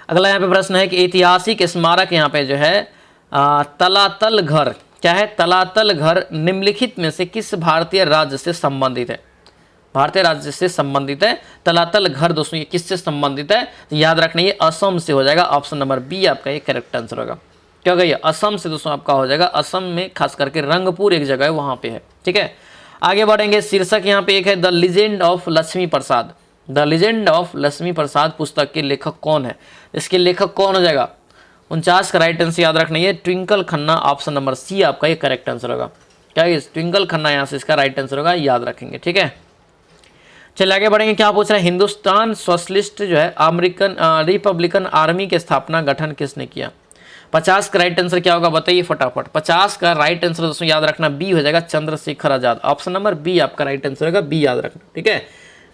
अगला यहाँ पे प्रश्न है कि ऐतिहासिक स्मारक यहाँ पे जो है तलातल घर, क्या है, तलातल घर निम्नलिखित में से किस भारतीय राज्य से संबंधित है। भारतीय राज्य से संबंधित है तलातल घर दोस्तों, ये किससे संबंधित है, तो याद रखना ये असम से हो जाएगा, ऑप्शन नंबर बी आपका ये करेक्ट आंसर होगा। क्या होगा, ये असम से दोस्तों आपका हो जाएगा, असम में खास करके रंगपुर एक जगह है वहाँ पे है। ठीक है, आगे बढ़ेंगे, शीर्षक यहाँ पे एक है the legend of Lakshmi Prasad. The legend of Lakshmi Prasad पुस्तक के लेखक कौन है, इसके लेखक कौन हो जाएगा, 49 का राइट आंसर याद रखना, ये Twinkle Khanna, option number C आपका ये करेक्ट आंसर होगा। क्या इस ट्विंकल खन्ना यहाँ से इसका राइट आंसर होगा, याद रखेंगे। ठीक है, चलिए आगे बढ़ेंगे। क्या पूछ रहा है, हिंदुस्तान सोशलिस्ट जो है अमेरिकन रिपब्लिकन आर्मी की स्थापना गठन किसने किया? 50 का राइट आंसर क्या होगा बताइए फटाफट। 50 का राइट आंसर दोस्तों याद रखना बी हो जाएगा, Chandrashekhar Azad. Option number B आपका राइट आंसर होगा, बी याद रखना। ठीक है,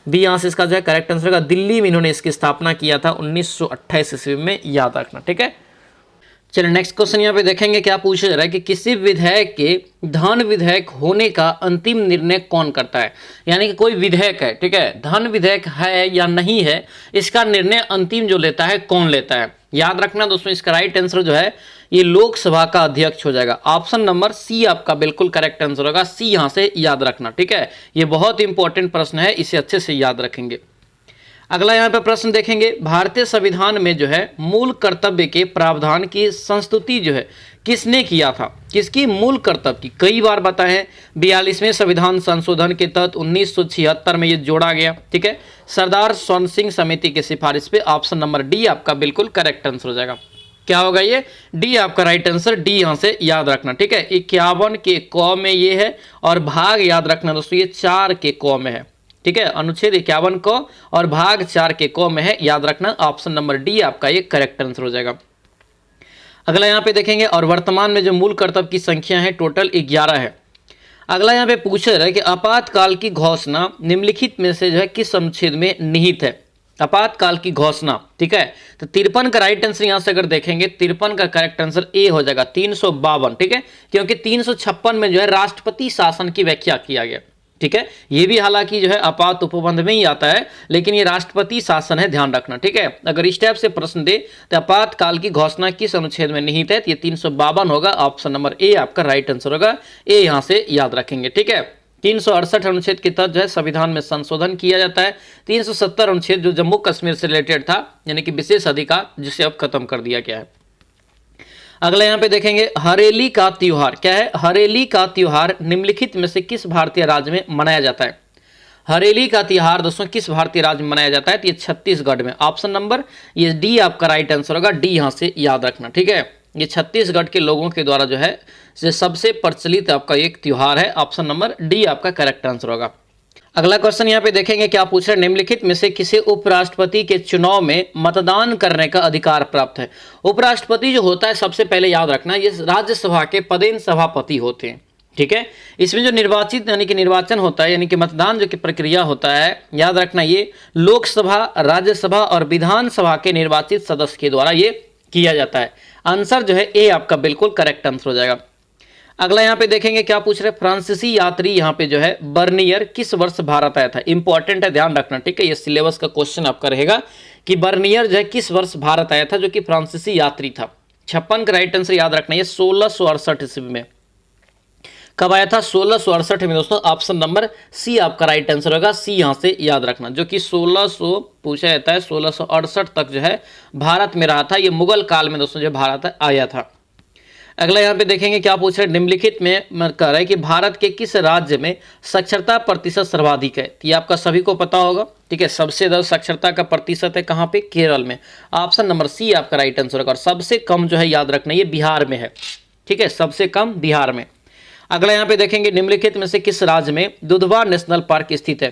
बी यहाँ से इसका जो है करेक्ट आंसर होगा। दिल्ली में इन्होंने इसकी स्थापना किया था 1928 ईस्वी में, याद रखना। ठीक है, चलिए नेक्स्ट क्वेश्चन यहाँ पे देखेंगे। क्या पूछा जा रहा है कि किसी विधेयक के धन विधेयक होने का अंतिम निर्णय कौन करता है? यानी कि कोई विधेयक है, ठीक है, धन विधेयक है या नहीं है, इसका निर्णय अंतिम जो लेता है कौन लेता है? याद रखना दोस्तों, इसका राइट आंसर जो है ये लोकसभा का अध्यक्ष हो जाएगा। ऑप्शन नंबर सी आपका बिल्कुल करेक्ट आंसर होगा, सी यहाँ से याद रखना। ठीक है, ये बहुत इंपॉर्टेंट प्रश्न है, इसे अच्छे से याद रखेंगे। अगला यहाँ पे प्रश्न देखेंगे, भारतीय संविधान में जो है मूल कर्तव्य के प्रावधान की संस्तुति जो है किसने किया था? किसकी मूल कर्तव्य की? कई बार बताए हैं, 42वें संविधान संशोधन के तहत 1976 में ये जोड़ा गया। ठीक है, सरदार स्वर्ण सिंह समिति की सिफारिश पे। ऑप्शन नंबर डी आपका बिल्कुल करेक्ट आंसर हो जाएगा। क्या होगा ये? डी आपका राइट आंसर, डी यहाँ से याद रखना। ठीक है, 51 के क में ये है और भाग याद रखना दोस्तों ये 4 के क में है। ठीक है, अनुच्छेद 51 को और भाग 4 के को में है, याद रखना। ऑप्शन नंबर डी आपका ये करेक्ट आंसर हो जाएगा। अगला यहाँ पे देखेंगे, और वर्तमान में जो मूल कर्तव्य की संख्या है टोटल 11 है। अगला यहाँ पे पूछ रहा है कि आपातकाल की घोषणा निम्नलिखित में से जो है किस अनुच्छेद में निहित है? आपातकाल की घोषणा, ठीक है, तो 53 का राइट आंसर यहाँ से अगर देखेंगे 53 का करेक्ट आंसर ए हो जाएगा, 352। ठीक है, क्योंकि 356 में जो है राष्ट्रपति शासन की व्याख्या किया गया। ठीक है, ये भी हालांकि जो है आपात उपबंध में ही आता है, लेकिन ये राष्ट्रपति शासन है, ध्यान रखना। ठीक है, अगर इस टाइप से प्रश्न दे तो आपातकाल की घोषणा किस अनुच्छेद में निहित है, तो ये 352 होगा। ऑप्शन नंबर ए आपका राइट आंसर होगा, ए यहाँ से याद रखेंगे। ठीक है, 368 अनुच्छेद के तहत जो है संविधान में संशोधन किया जाता है। 370 अनुच्छेद जो जम्मू कश्मीर से रिलेटेड था, यानी कि विशेष अधिकार, जिसे अब खत्म कर दिया गया है। अगला यहाँ पे देखेंगे, हरेली का त्योहार क्या है? हरेली का त्योहार निम्नलिखित में से किस भारतीय राज्य में मनाया जाता है? हरेली का त्योहार दोस्तों किस भारतीय राज्य में मनाया जाता है? तो ये छत्तीसगढ़ में। ऑप्शन नंबर ये डी आपका राइट आंसर होगा, डी यहाँ से याद रखना। ठीक है, ये छत्तीसगढ़ के लोगों के द्वारा जो है सबसे प्रचलित आपका एक त्योहार है। ऑप्शन नंबर डी आपका करेक्ट आंसर होगा। अगला क्वेश्चन यहाँ पे देखेंगे, क्या पूछ रहे हैं, निम्नलिखित में से किसे उपराष्ट्रपति के चुनाव में मतदान करने का अधिकार प्राप्त है? उपराष्ट्रपति जो होता है, सबसे पहले याद रखना, ये राज्यसभा के पदेन सभापति होते हैं। ठीक है, इसमें जो निर्वाचित यानी कि निर्वाचन होता है, यानी कि मतदान जो की प्रक्रिया होता है, याद रखना ये लोकसभा, राज्यसभा और विधानसभा के निर्वाचित सदस्य के द्वारा ये किया जाता है। आंसर जो है ए आपका बिल्कुल करेक्ट आंसर हो जाएगा। अगला यहाँ पे देखेंगे, क्या पूछ रहे हैं, फ्रांसीसी यात्री यहाँ पे जो है बर्नियर किस वर्ष भारत आया था? इंपॉर्टेंट है, ध्यान रखना। ठीक है, ये सिलेबस का क्वेश्चन आपका रहेगा कि बर्नियर जो है किस वर्ष भारत आया था, जो कि फ्रांसीसी यात्री था। 56 का राइट आंसर याद रखना, ये 1668 ईस्वी में। कब आया था? 1668 में दोस्तों। ऑप्शन नंबर सी आपका राइट आंसर होगा, सी यहाँ से याद रखना, जो कि 1600 पूछा जाता है, 1668 तक जो है भारत में रहा था। ये मुगल काल में दोस्तों जो भारत आया था। अगला यहाँ पे देखेंगे, क्या पूछ रहे हैं, निम्नलिखित में कह रहा है कि भारत के किस राज्य में साक्षरता प्रतिशत सर्वाधिक है? ये आपका सभी को पता होगा। ठीक है, सबसे ज्यादा साक्षरता का प्रतिशत है कहाँ पे? केरल में। ऑप्शन नंबर सी आपका राइट आंसर होगा। और सबसे कम जो है याद रखना, ये बिहार में है। ठीक है, सबसे कम बिहार में। अगला यहाँ पे देखेंगे, निम्नलिखित में से किस राज्य में दुधवा नेशनल पार्क स्थित है?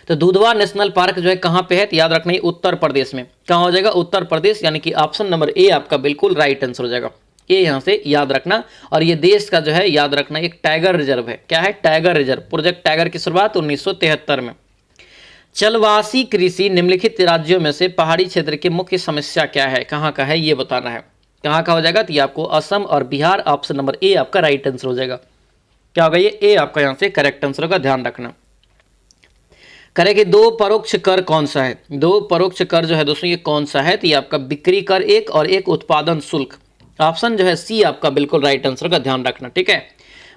तो दुधवा नेशनल पार्क जो है कहाँ पे है? तो याद रखना, ये उत्तर प्रदेश में। कहाँ हो जाएगा? उत्तर प्रदेश, यानी कि ऑप्शन नंबर ए आपका बिल्कुल राइट आंसर हो जाएगा, ये यहाँ से याद रखना। और ये देश का जो है याद रखना एक टाइगर रिजर्व है। क्या है? Tiger reserve. प्रोजेक्ट टाइगर की शुरुआत 1973 में। चलवासी कृषि निम्नलिखित राज्यों में से पहाड़ी क्षेत्र की मुख्य समस्या क्या है? कहाँ का है ये बताना है। कहाँ का हो जाएगा? तो ये आपको असम और बिहार। ऑप्शन नंबर ए आपका राइट आंसर हो जाएगा। क्या होगा? ये ए आपका यहाँ से करेक्ट आंसर होगा, ध्यान रखना। करें कि दो परोक्ष कर कौन सा है? दो परोक्ष कर जो है दोस्तों ये कौन सा है? तो ये आपका बिक्री कर एक और एक उत्पादन शुल्क। ऑप्शन जो है सी आपका बिल्कुल राइट आंसर का, ध्यान रखना। ठीक है,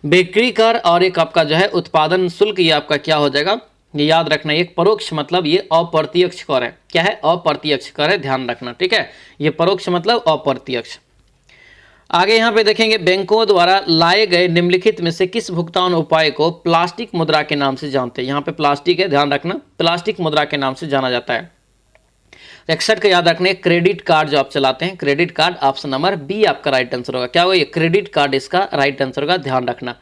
बिक्री कर और एक आपका जो है उत्पादन शुल्क, ये आपका क्या हो जाएगा? ये याद रखना, एक परोक्ष मतलब ये अप्रत्यक्ष कर है। क्या है? अप्रत्यक्ष कर है, ध्यान रखना। ठीक है, ये परोक्ष मतलब अप्रत्यक्ष। आगे यहाँ पे देखेंगे, बैंकों द्वारा लाए गए निम्नलिखित में से किस भुगतान उपाय को प्लास्टिक मुद्रा के नाम से जानते हैं? यहाँ पे प्लास्टिक है, ध्यान रखना, प्लास्टिक मुद्रा के नाम से जाना जाता है। 61 का याद रखने, क्रेडिट कार्ड जो आप चलाते हैं, credit card, option number B आपका राइट आंसर होगा। क्या होगा ये? क्रेडिट कार्ड इसका राइट आंसर होगा, ध्यान रखना।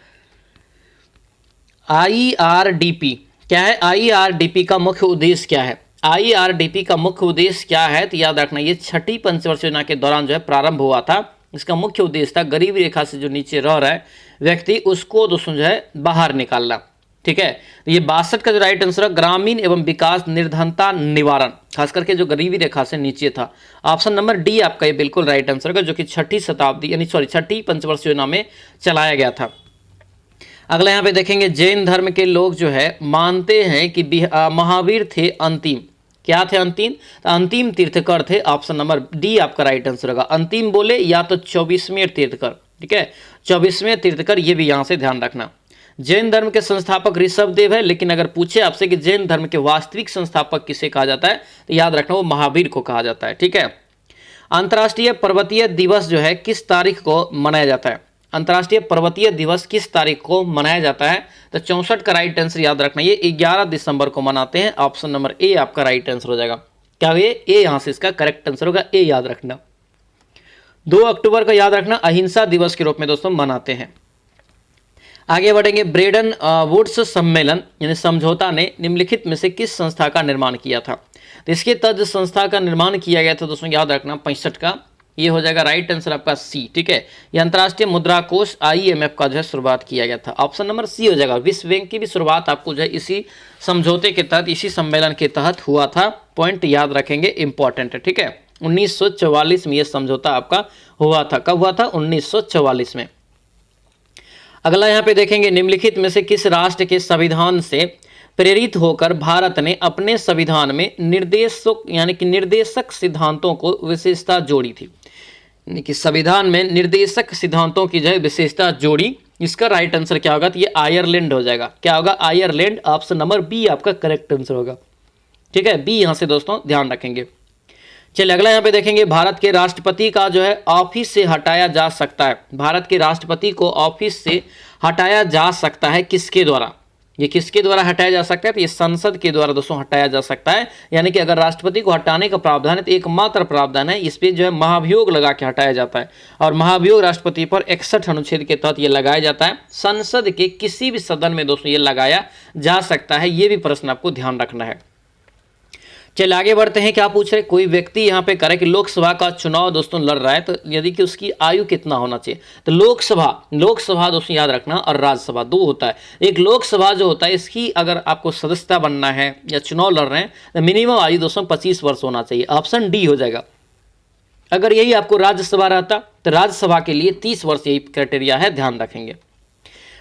आईआरडीपी क्या है? आईआरडीपी का मुख्य उद्देश्य क्या है? आईआरडीपी का मुख्य उद्देश्य क्या है? तो याद रखना, ये छठी पंचवर्षीय योजना के दौरान जो है प्रारंभ हुआ था। इसका मुख्य उद्देश्य था गरीबी रेखा से जो नीचे रह रहा है व्यक्ति, उसको दोस्तों जो है बाहर निकालना। ठीक है, ये 62 का जो राइट आंसर है, ग्रामीण एवं विकास निर्धनता निवारण, खास करके जो गरीबी रेखा से नीचे था। ऑप्शन नंबर डी आपका ये बिल्कुल राइट आंसर होगा, जो कि छठी शताब्दी यानी छठी पंचवर्षीय योजना में चलाया गया था। अगला यहाँ पे देखेंगे, जैन धर्म के लोग जो है मानते हैं कि महावीर थे अंतिम, क्या थे अंतिम? तो अंतिम तीर्थकर थे। ऑप्शन नंबर डी आपका राइट आंसर होगा। अंतिम बोले या तो 24वें तीर्थकर, ठीक है, 24वें तीर्थकर, ये भी यहाँ से ध्यान रखना। जैन धर्म के संस्थापक ऋषभदेव है, लेकिन अगर पूछे आपसे कि जैन धर्म के वास्तविक संस्थापक किसे कहा जाता है, तो याद रखना वो महावीर को कहा जाता है। ठीक है, अंतर्राष्ट्रीय पर्वतीय दिवस जो है किस तारीख को मनाया जाता है? अंतर्राष्ट्रीय पर्वतीय दिवस किस तारीख को मनाया जाता है? तो 64 का राइट आंसर याद रखना, ये 11 दिसंबर को मनाते हैं। ऑप्शन नंबर ए आपका राइट आंसर हो जाएगा। क्या ये ए यहां से इसका करेक्ट आंसर होगा, ए याद रखना। 2 अक्टूबर का याद रखना अहिंसा दिवस के रूप में दोस्तों मनाते हैं। आगे बढ़ेंगे, ब्रेडन वुड्स सम्मेलन यानी समझौता ने निम्नलिखित में से किस संस्था का निर्माण किया था? तो इसके तहत संस्था का निर्माण किया गया था दोस्तों, याद रखना 65 का, ये हो जाएगा राइट आंसर आपका सी। ठीक है, ये अंतर्राष्ट्रीय मुद्रा कोष IMF का जो है शुरुआत किया गया था। ऑप्शन नंबर सी हो जाएगा। विश्व बैंक की भी शुरुआत आपको जो है इसी समझौते के तहत, इसी सम्मेलन के तहत हुआ था। पॉइंट याद रखेंगे, इंपॉर्टेंट है। ठीक है, 1944 में यह समझौता आपका हुआ था। कब हुआ था? 1944 में। अगला यहाँ पे देखेंगे, निम्नलिखित में से किस राष्ट्र के संविधान से प्रेरित होकर भारत ने अपने संविधान में निर्देशक सिद्धांतों को विशेषता जोड़ी थी? यानी कि संविधान में निर्देशक सिद्धांतों की जो है विशेषता जोड़ी, इसका राइट आंसर क्या होगा? तो ये आयरलैंड हो जाएगा। क्या होगा? आयरलैंड। ऑप्शन नंबर बी आपका करेक्ट आंसर होगा। ठीक है, बी यहाँ से दोस्तों ध्यान रखेंगे। चलिए अगला यहाँ पे देखेंगे, भारत के राष्ट्रपति का जो है ऑफिस से हटाया जा सकता है। भारत के राष्ट्रपति को ऑफिस से हटाया जा सकता है किसके द्वारा? ये किसके द्वारा हटाया जा सकता है? तो ये संसद के द्वारा दोस्तों हटाया जा सकता है। यानी कि अगर राष्ट्रपति को हटाने का प्रावधान है तो एकमात्र प्रावधान है, इस पे जो है महाभियोग लगा के हटाया जाता है। और महाभियोग राष्ट्रपति पर 61 अनुच्छेद के तहत ये लगाया जाता है। संसद के किसी भी सदन में दोस्तों ये लगाया जा सकता है। ये भी प्रश्न आपको ध्यान रखना है। चलिए आगे बढ़ते हैं। क्या पूछ रहे? कोई व्यक्ति यहाँ पे करे कि लोकसभा का चुनाव दोस्तों लड़ रहा है, तो यदि कि उसकी आयु कितना होना चाहिए? तो लोकसभा दोस्तों याद रखना, और राज्यसभा 2 होता है। एक लोकसभा जो होता है, इसकी अगर आपको सदस्यता बनना है या चुनाव लड़ रहे हैं तो मिनिमम आयु दोस्तों 25 वर्ष होना चाहिए। ऑप्शन डी हो जाएगा। अगर यही आपको राज्यसभा रहता तो राज्यसभा के लिए 30 वर्ष यही क्राइटेरिया है, ध्यान रखेंगे।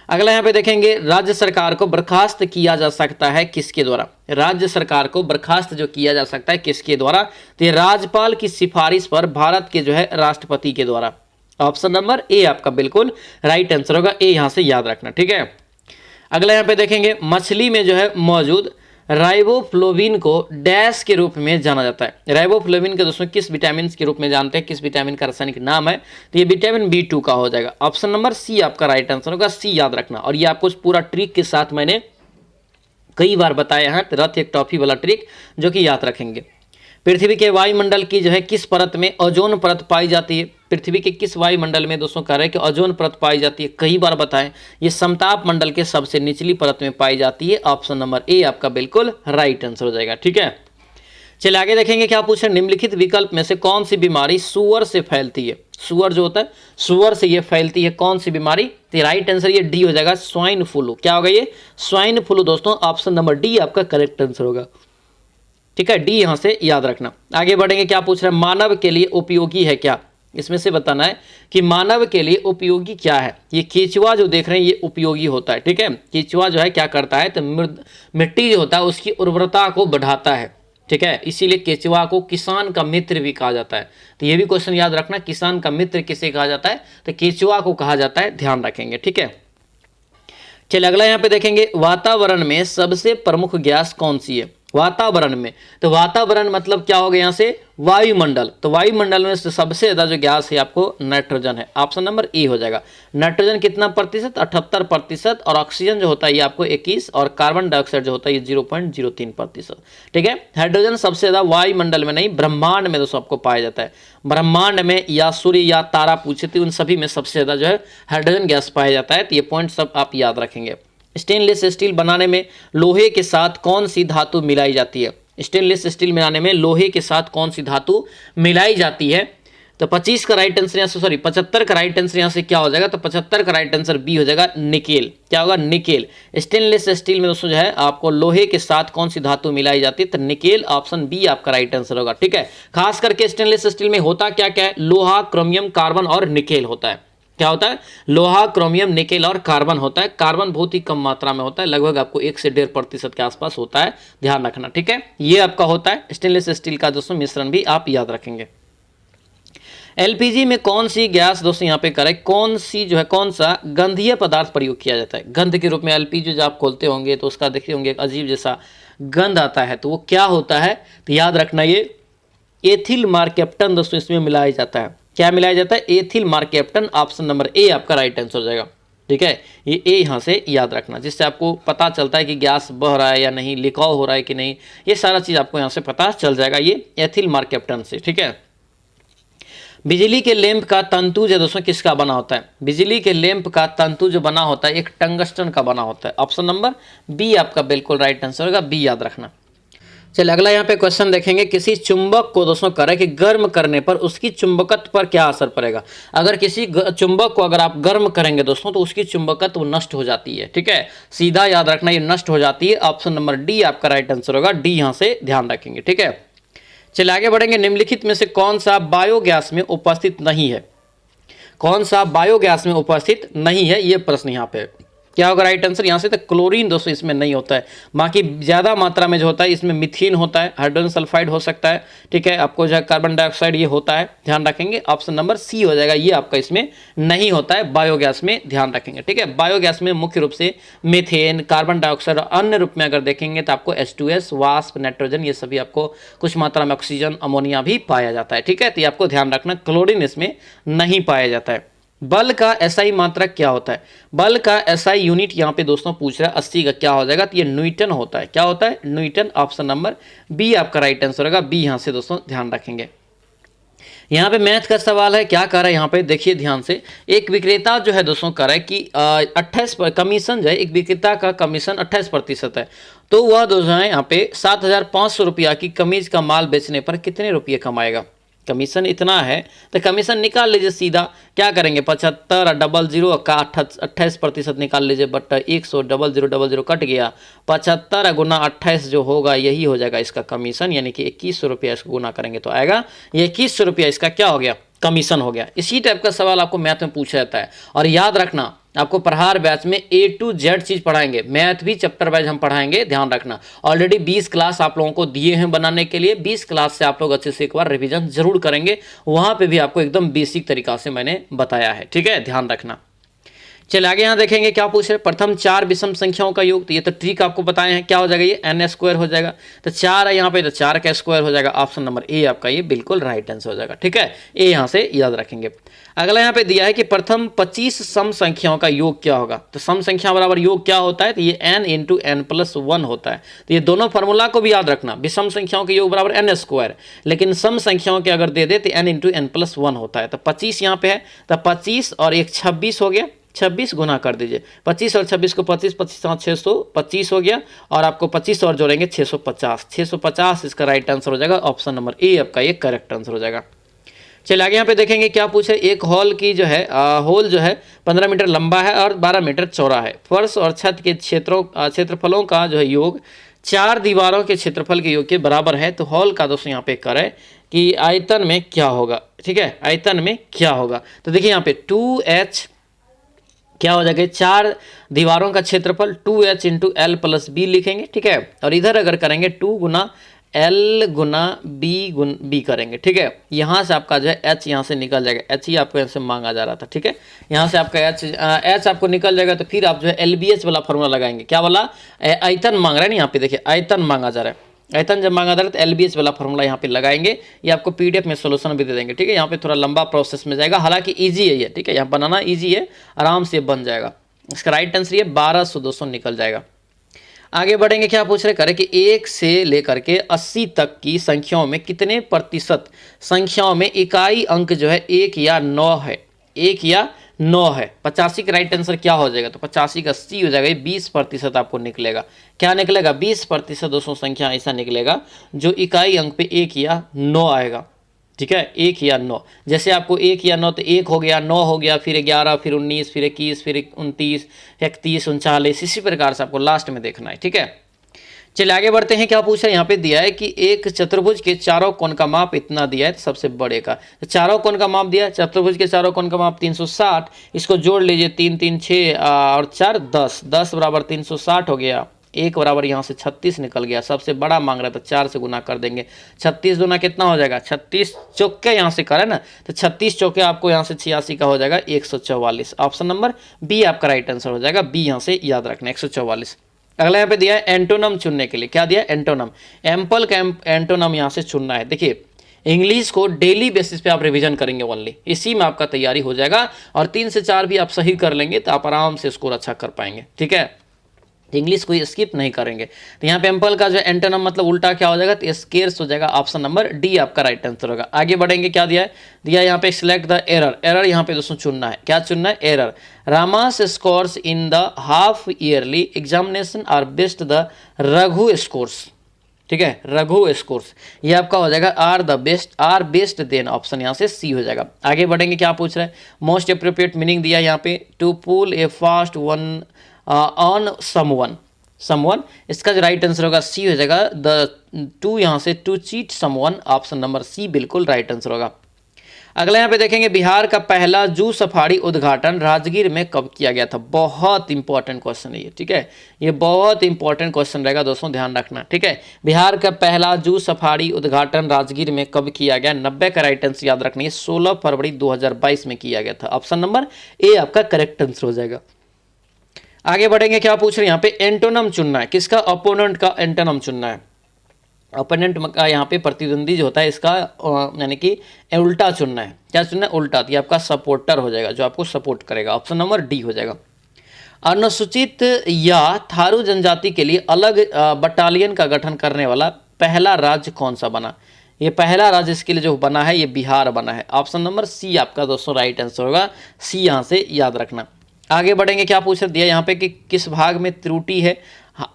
अगला यहाँ पे देखेंगे, राज्य सरकार को बर्खास्त किया जा सकता है किसके द्वारा? राज्य सरकार को बर्खास्त जो किया जा सकता है किसके द्वारा? तो ये राज्यपाल की सिफारिश पर भारत के जो है राष्ट्रपति के द्वारा। ऑप्शन नंबर ए आपका बिल्कुल राइट आंसर होगा, ए यहाँ से याद रखना। ठीक है, अगला यहाँ पे देखेंगे, मछली में जो है मौजूद राइबोफ्लोविन को डैश के रूप में जाना जाता है। राइबोफ्लोविन के दोस्तों किस विटामिन के रूप में जानते हैं? किस विटामिन का रासायनिक नाम है? तो ये विटामिन B2 का हो जाएगा। ऑप्शन नंबर सी आपका राइट आंसर होगा, सी याद रखना। और ये आपको पूरा ट्रिक के साथ मैंने कई बार बताया है, रथ एक टॉफी वाला ट्रिक, जो कि याद रखेंगे। पृथ्वी के वायुमंडल की जो है किस परत में ओजोन परत पाई जाती है? पृथ्वी के किस वायुमंडल में दोस्तों कह रहे हैं कि ओजोन परत पाई जाती है? कई बार बताएं, ये समताप मंडल के सबसे निचली परत में पाई जाती है। ऑप्शन नंबर ए आपका बिल्कुल राइट आंसर हो जाएगा। ठीक है, चलिए आगे देखेंगे, क्या पूछे? निम्नलिखित विकल्प में से कौन सी बीमारी सुअर से फैलती है? सुअर जो होता है, सुअर से ये फैलती है, कौन सी बीमारी? तो राइट आंसर ये डी हो जाएगा, स्वाइन फ्लू। क्या होगा ये? स्वाइन फ्लू दोस्तों। ऑप्शन नंबर डी आपका करेक्ट आंसर होगा। ठीक है, डी यहां से याद रखना। आगे बढ़ेंगे, क्या पूछ रहे हैं? मानव के लिए उपयोगी है क्या? इसमें से बताना है कि मानव के लिए उपयोगी क्या है। ये केचुआ जो देख रहे हैं ये उपयोगी होता है। ठीक है, केचुआ जो है क्या करता है? तो मिट्टी जो होता है उसकी उर्वरता को बढ़ाता है। ठीक है, इसीलिए केचुआ को किसान का मित्र भी कहा जाता है। तो ये भी क्वेश्चन याद रखना, किसान का मित्र किसे कहा जाता है? तो केचुआ को कहा जाता है, ध्यान रखेंगे। ठीक है, चलिए अगला यहाँ पे देखेंगे, वातावरण में सबसे प्रमुख गैस कौन सी है? वातावरण में। तो वातावरण मतलब क्या हो गया यहाँ से वायुमंडल। तो वायुमंडल में से सबसे ज्यादा जो गैस है आपको नाइट्रोजन है। ऑप्शन नंबर ए हो जाएगा। नाइट्रोजन कितना प्रतिशत? 78%। और ऑक्सीजन जो होता है ये आपको 21, और कार्बन डाइऑक्साइड जो होता है ये 0.03%। ठीक है, हाइड्रोजन सबसे ज्यादा वायुमंडल में नहीं ब्रह्मांड में दोस्तों आपको पाया जाता है। ब्रह्मांड में या सूर्य या तारा पूछे थे उन सभी में सबसे ज्यादा जो है हाइड्रोजन गैस पाया जाता है। तो ये पॉइंट सब आप याद रखेंगे। स्टेनलेस स्टील बनाने में लोहे के साथ कौन सी धातु मिलाई जाती है? स्टेनलेस स्टील बनाने में लोहे के साथ कौन सी धातु मिलाई जाती है? तो 25 का राइट आंसर यहाँ से, सॉरी 75 का राइट आंसर यहाँ से क्या हो जाएगा? तो 75 का राइट आंसर बी हो जाएगा, निकेल। क्या होगा? निकेल। स्टेनलेस स्टील में दोस्तों जो है आपको लोहे के साथ कौन सी धातु मिलाई जाती है? तो निकेल। ऑप्शन बी आपका राइट आंसर होगा। ठीक है, खास करके स्टेनलेस स्टील में होता क्या क्या है? लोहा, क्रोमियम, कार्बन और निकेल होता है। क्या होता है? लोहा, क्रोमियम, निकेल और कार्बन होता है। कार्बन बहुत ही कम मात्रा में होता है, लगभग आपको 1 से 1.5% के आसपास होता है, ध्यान रखना। ठीक है, ये आपका होता है स्टेनलेस स्टील का दोस्तों मिश्रण भी आप याद रखेंगे। एलपीजी में कौन सी गैस दोस्तों यहाँ पे करें, कौन सी जो है कौन सा गंधीय पदार्थ प्रयोग किया जाता है? गंध के रूप में एलपीजी जो आप खोलते होंगे तो उसका देखते होंगे एक अजीब जैसा गंध आता है, तो वो क्या होता है? तो याद रखना ये एथिल मार्केप्टन दोस्तों इसमें मिलाया जाता है। क्या मिलाया जाता है? Ethyl mercaptan. Option number A आपका राइट आंसर हो जाएगा। ठीक है, ये ए यहाँ से याद रखना, जिससे आपको पता चलता है कि गैस बह रहा है या नहीं, लिकाव हो रहा है कि नहीं, ये सारा चीज़ आपको यहाँ से पता चल जाएगा, ये एथिल मार्केप्टन से। ठीक है, बिजली के लैंप का तंतु जो दोस्तों किसका बना होता है? बिजली के लैंप का तंतु जो बना होता है एक टंगस्टन का बना होता है। ऑप्शन नंबर बी आपका बिल्कुल राइट आंसर होगा, बी याद रखना। चलिए अगला यहाँ पे क्वेश्चन देखेंगे। किसी चुंबक को दोस्तों करें कि गर्म करने पर उसकी चुंबकत्व पर क्या असर पड़ेगा? अगर किसी चुंबक को अगर आप गर्म करेंगे दोस्तों तो उसकी चुंबकत्व नष्ट हो जाती है। ठीक है, सीधा याद रखना ये नष्ट हो जाती है। ऑप्शन नंबर डी आपका राइट आंसर होगा, डी यहाँ से ध्यान रखेंगे। ठीक है, चलिए आगे बढ़ेंगे। निम्नलिखित में से कौन सा बायोगैस में उपस्थित नहीं है? कौन सा बायोगैस में उपस्थित नहीं है, ये प्रश्न यहाँ पे क्या होगा राइट आंसर यहाँ से? तो क्लोरीन दोस्तों इसमें नहीं होता है। बाकी ज़्यादा मात्रा में जो होता है इसमें मिथेन होता है, हाइड्रोजन सल्फाइड हो सकता है। ठीक है, आपको जो है कार्बन डाइऑक्साइड ये होता है, ध्यान रखेंगे। ऑप्शन नंबर सी हो जाएगा, ये आपका इसमें नहीं होता है बायोगैस में, ध्यान रखेंगे। ठीक है, बायोगैस में मुख्य रूप से मीथेन, कार्बन डाइऑक्साइड और अन्य रूप में अगर देखेंगे तो आपको H2S, वाष्प, नाइट्रोजन, ये सभी आपको कुछ मात्रा में ऑक्सीजन, अमोनिया भी पाया जाता है। ठीक है, तो ये आपको ध्यान रखना, क्लोरीन इसमें नहीं पाया जाता है। बल का एसआई मात्रक क्या होता है? बल का एसआई यूनिट यहाँ पे दोस्तों पूछ रहा है 80 का, क्या हो जाएगा? तो ये न्यूटन होता है। क्या होता है? न्यूटन। ऑप्शन नंबर बी आपका राइट आंसर होगा, बी यहाँ से दोस्तों ध्यान रखेंगे। यहाँ पे मैथ का सवाल है, क्या कर रहा है यहाँ पे देखिए ध्यान से। एक विक्रेता जो है दोस्तों कर रहा है कि 28 कमीशन जो है, एक विक्रेता का कमीशन 28% है, तो वह दोस्तों है यहाँ पे 7,500 रुपया की कमीज का माल बेचने पर कितने रुपये कमाएगा? कमीशन इतना है तो कमीशन निकाल लीजिए सीधा। क्या करेंगे? 75 और 00 का 28% निकाल लीजिए, बट 100 0000 कट गया, 75 गुना 28 जो होगा यही हो जाएगा इसका कमीशन, यानी कि 2100 रुपया इसको गुना करेंगे तो आएगा 2100 रुपया इसका क्या हो गया? कमीशन हो गया। इसी टाइप का सवाल आपको मैथ में पूछा जाता है। और याद रखना आपको प्रहार बैच में A to Z चीज पढ़ाएंगे, मैथ भी चैप्टर वाइज हम पढ़ाएंगे, ध्यान रखना। ऑलरेडी 20 क्लास आप लोगों को दिए हैं बनाने के लिए, 20 क्लास से आप लोग अच्छे से एक बार रिवीजन जरूर करेंगे, वहां पे भी आपको एकदम बेसिक तरीका से मैंने बताया है। ठीक है, ध्यान रखना। चलिए आगे यहाँ देखेंगे क्या पूछ रहे, प्रथम 4 विषम संख्याओं का योग। तो ये तो ट्रिक आपको बताए हैं, क्या हो जाएगा? ये n² हो जाएगा। तो 4 है यहाँ पे, तो 4 का स्क्वायर हो जाएगा। ऑप्शन नंबर ए आपका ये बिल्कुल राइट आंसर हो जाएगा। ठीक है, ए यहाँ से याद रखेंगे। अगला यहाँ पे दिया है कि प्रथम 25 सम संख्याओं का योग क्या होगा? तो सम संख्या बराबर योग क्या होता है? तो ये n × n+1 होता है। तो ये दोनों फार्मूला को भी याद रखना, विषम संख्याओं के योग बराबर n², लेकिन सम संख्याओं के अगर दे दे तो n × n+1 होता है। तो 25 यहाँ पे है, तो 25 और 1 26 हो गया, 26 गुना कर दीजिए, 25 और 26 को 25 25 625 हो गया, और आपको 25 और जोड़ेंगे 650, 650 इसका राइट आंसर हो जाएगा। ऑप्शन नंबर ए आपका ये करेक्ट आंसर हो जाएगा। चलिए आगे यहाँ पे देखेंगे क्या पूछे। एक हॉल की जो है होल जो है 15 मीटर लंबा है और 12 मीटर चौड़ा है। फर्श और छत के क्षेत्रफलों का जो है योग 4 दीवारों के क्षेत्रफल के योग के बराबर है। तो हॉल का दोस्तों यहाँ पे करें कि आयतन में क्या होगा? ठीक है, आयतन में क्या होगा? तो देखिए यहाँ पे 2h क्या हो जाएगा? 4 दीवारों का क्षेत्रफल 2h × l+b लिखेंगे। ठीक है, और इधर अगर करेंगे 2 गुना l गुना b करेंगे। ठीक है, यहाँ से आपका जो है h यहाँ से निकल जाएगा, h ही आपको यहाँ से मांगा जा रहा था। ठीक है, यहाँ से आपका h आपको निकल जाएगा, तो फिर आप जो है LBH वाला फॉर्मूला लगाएंगे। क्या वाला? आयतन मांग रहा है ना, यहाँ पे देखिए आयतन मांगा जा रहा है। आयतन जब मांगा जाता है तो एलबीएच वाला फॉर्मूला यहाँ पे लगाएंगे, ये आपको पीडीएफ में सोल्यूशन भी दे देंगे, ठीक है। यहाँ पे थोड़ा लंबा प्रोसेस में जाएगा, हालांकि इजी है ये, ठीक है, यहाँ बनाना इजी है, आराम से बन जाएगा। इसका राइट आंसर ये 1200 200 निकल जाएगा। आगे बढ़ेंगे, क्या पूछ रहे करें कि 1 से लेकर के 80 तक की संख्याओं में कितने प्रतिशत संख्याओं में इकाई अंक जो है 1 या 9 है, 1 या 9 है। 85 का राइट आंसर क्या हो जाएगा, तो 85 का सी हो जाएगा, 20% आपको निकलेगा। क्या निकलेगा, 20% दोस्तों संख्या ऐसा निकलेगा जो इकाई अंक पे 1 या 9 आएगा, ठीक है, 1 या 9। जैसे आपको 1 या 9 तो 1 हो गया, 9 हो गया, फिर 11, फिर 19, फिर 21, फिर 29, 31, 39, इसी प्रकार से आपको लास्ट में देखना है, ठीक है। चलिए आगे बढ़ते हैं, क्या पूछा यहाँ पे दिया है कि एक चतुर्भुज के चारों कोण का माप इतना दिया है, तो सबसे बड़े का तो चारों कोण का माप दिया है, चतुर्भुज के चारों कोण का माप 360, इसको जोड़ लीजिए, 3 3 6 और 4 10, 10 बराबर 360 हो गया, 1 बराबर यहाँ से 36 निकल गया। सबसे बड़ा मांग रहा है तो 4 से गुना कर देंगे, 36 गुना कितना हो जाएगा, 36 चौके यहाँ से करें ना तो 36 चौके आपको यहाँ से 86 का हो जाएगा 144। ऑप्शन नंबर बी आपका राइट आंसर हो जाएगा, बी यहाँ से याद रखना 144। अगला यहाँ पे दिया है एंटोनम चुनने के लिए, क्या दिया है, एंटोनम, एम्पल का एंटोनम यहाँ से चुनना है। देखिए इंग्लिश को डेली बेसिस पे आप रिवीजन करेंगे ओनली, इसी में आपका तैयारी हो जाएगा, और 3 से 4 भी आप सही कर लेंगे तो आप आराम से स्कोर अच्छा कर पाएंगे, ठीक है। इंग्लिश को स्किप नहीं करेंगे। तो यहाँ पे एम्पल का जो एंटोनम मतलब उल्टा क्या हो जाएगा, तो स्केर्स हो जाएगा। ऑप्शन नंबर डी आपका राइट आंसर होगा। आगे बढ़ेंगे, क्या दिया है, दिया यहाँ पे सिलेक्ट द एरर, एरर यहाँ पे दोस्तों चुनना है, क्या चुनना है, error. Rama's scores in the half yearly examination are best the Raghu scores, ठीक है, रघु स्कोर्स, ये आपका हो जाएगा are the best, are best then, option यहाँ से सी हो जाएगा। आगे बढ़ेंगे, क्या पूछ रहे हैं, मोस्ट अप्रोप्रिएट मीनिंग दिया यहाँ पे, to pull a fast one on someone, someone, इसका जो राइट आंसर होगा सी हो जाएगा, द टू यहाँ से to cheat someone, option number C बिल्कुल राइट आंसर होगा। अगला यहाँ पे देखेंगे, बिहार का पहला जू सफारी उद्घाटन राजगीर में कब किया गया था। बहुत इंपॉर्टेंट क्वेश्चन है ये, ठीक है, ये बहुत इंपॉर्टेंट क्वेश्चन रहेगा दोस्तों, ध्यान रखना, ठीक है। बिहार का पहला जू सफारी उद्घाटन राजगीर में कब किया गया, 90 का राइट आंसर याद रखना है, 16 फरवरी 2022 में किया गया था। ऑप्शन नंबर ए आपका करेक्ट आंसर हो जाएगा। आगे बढ़ेंगे, क्या पूछ रहे हैं यहाँ पे, एंटोनम चुनना है, किसका, अपोनेंट का एंटोनम चुनना है। ओपोनेंट का यहाँ पे प्रतिद्वंदी जो होता है इसका यानी कि उल्टा चुनना है, क्या चुनना है, उल्टा, तो ये आपका सपोर्टर हो जाएगा, जो आपको सपोर्ट करेगा। ऑप्शन नंबर डी हो जाएगा। अनुसूचित या थारू जनजाति के लिए अलग बटालियन का गठन करने वाला पहला राज्य कौन सा बना, ये पहला राज्य इसके लिए जो बना है ये बिहार बना है। ऑप्शन नंबर सी आपका दोस्तों राइट आंसर होगा, सी यहाँ से याद रखना। आगे बढ़ेंगे, क्या पूछ दिया यहाँ पे कि किस भाग में त्रुटि है,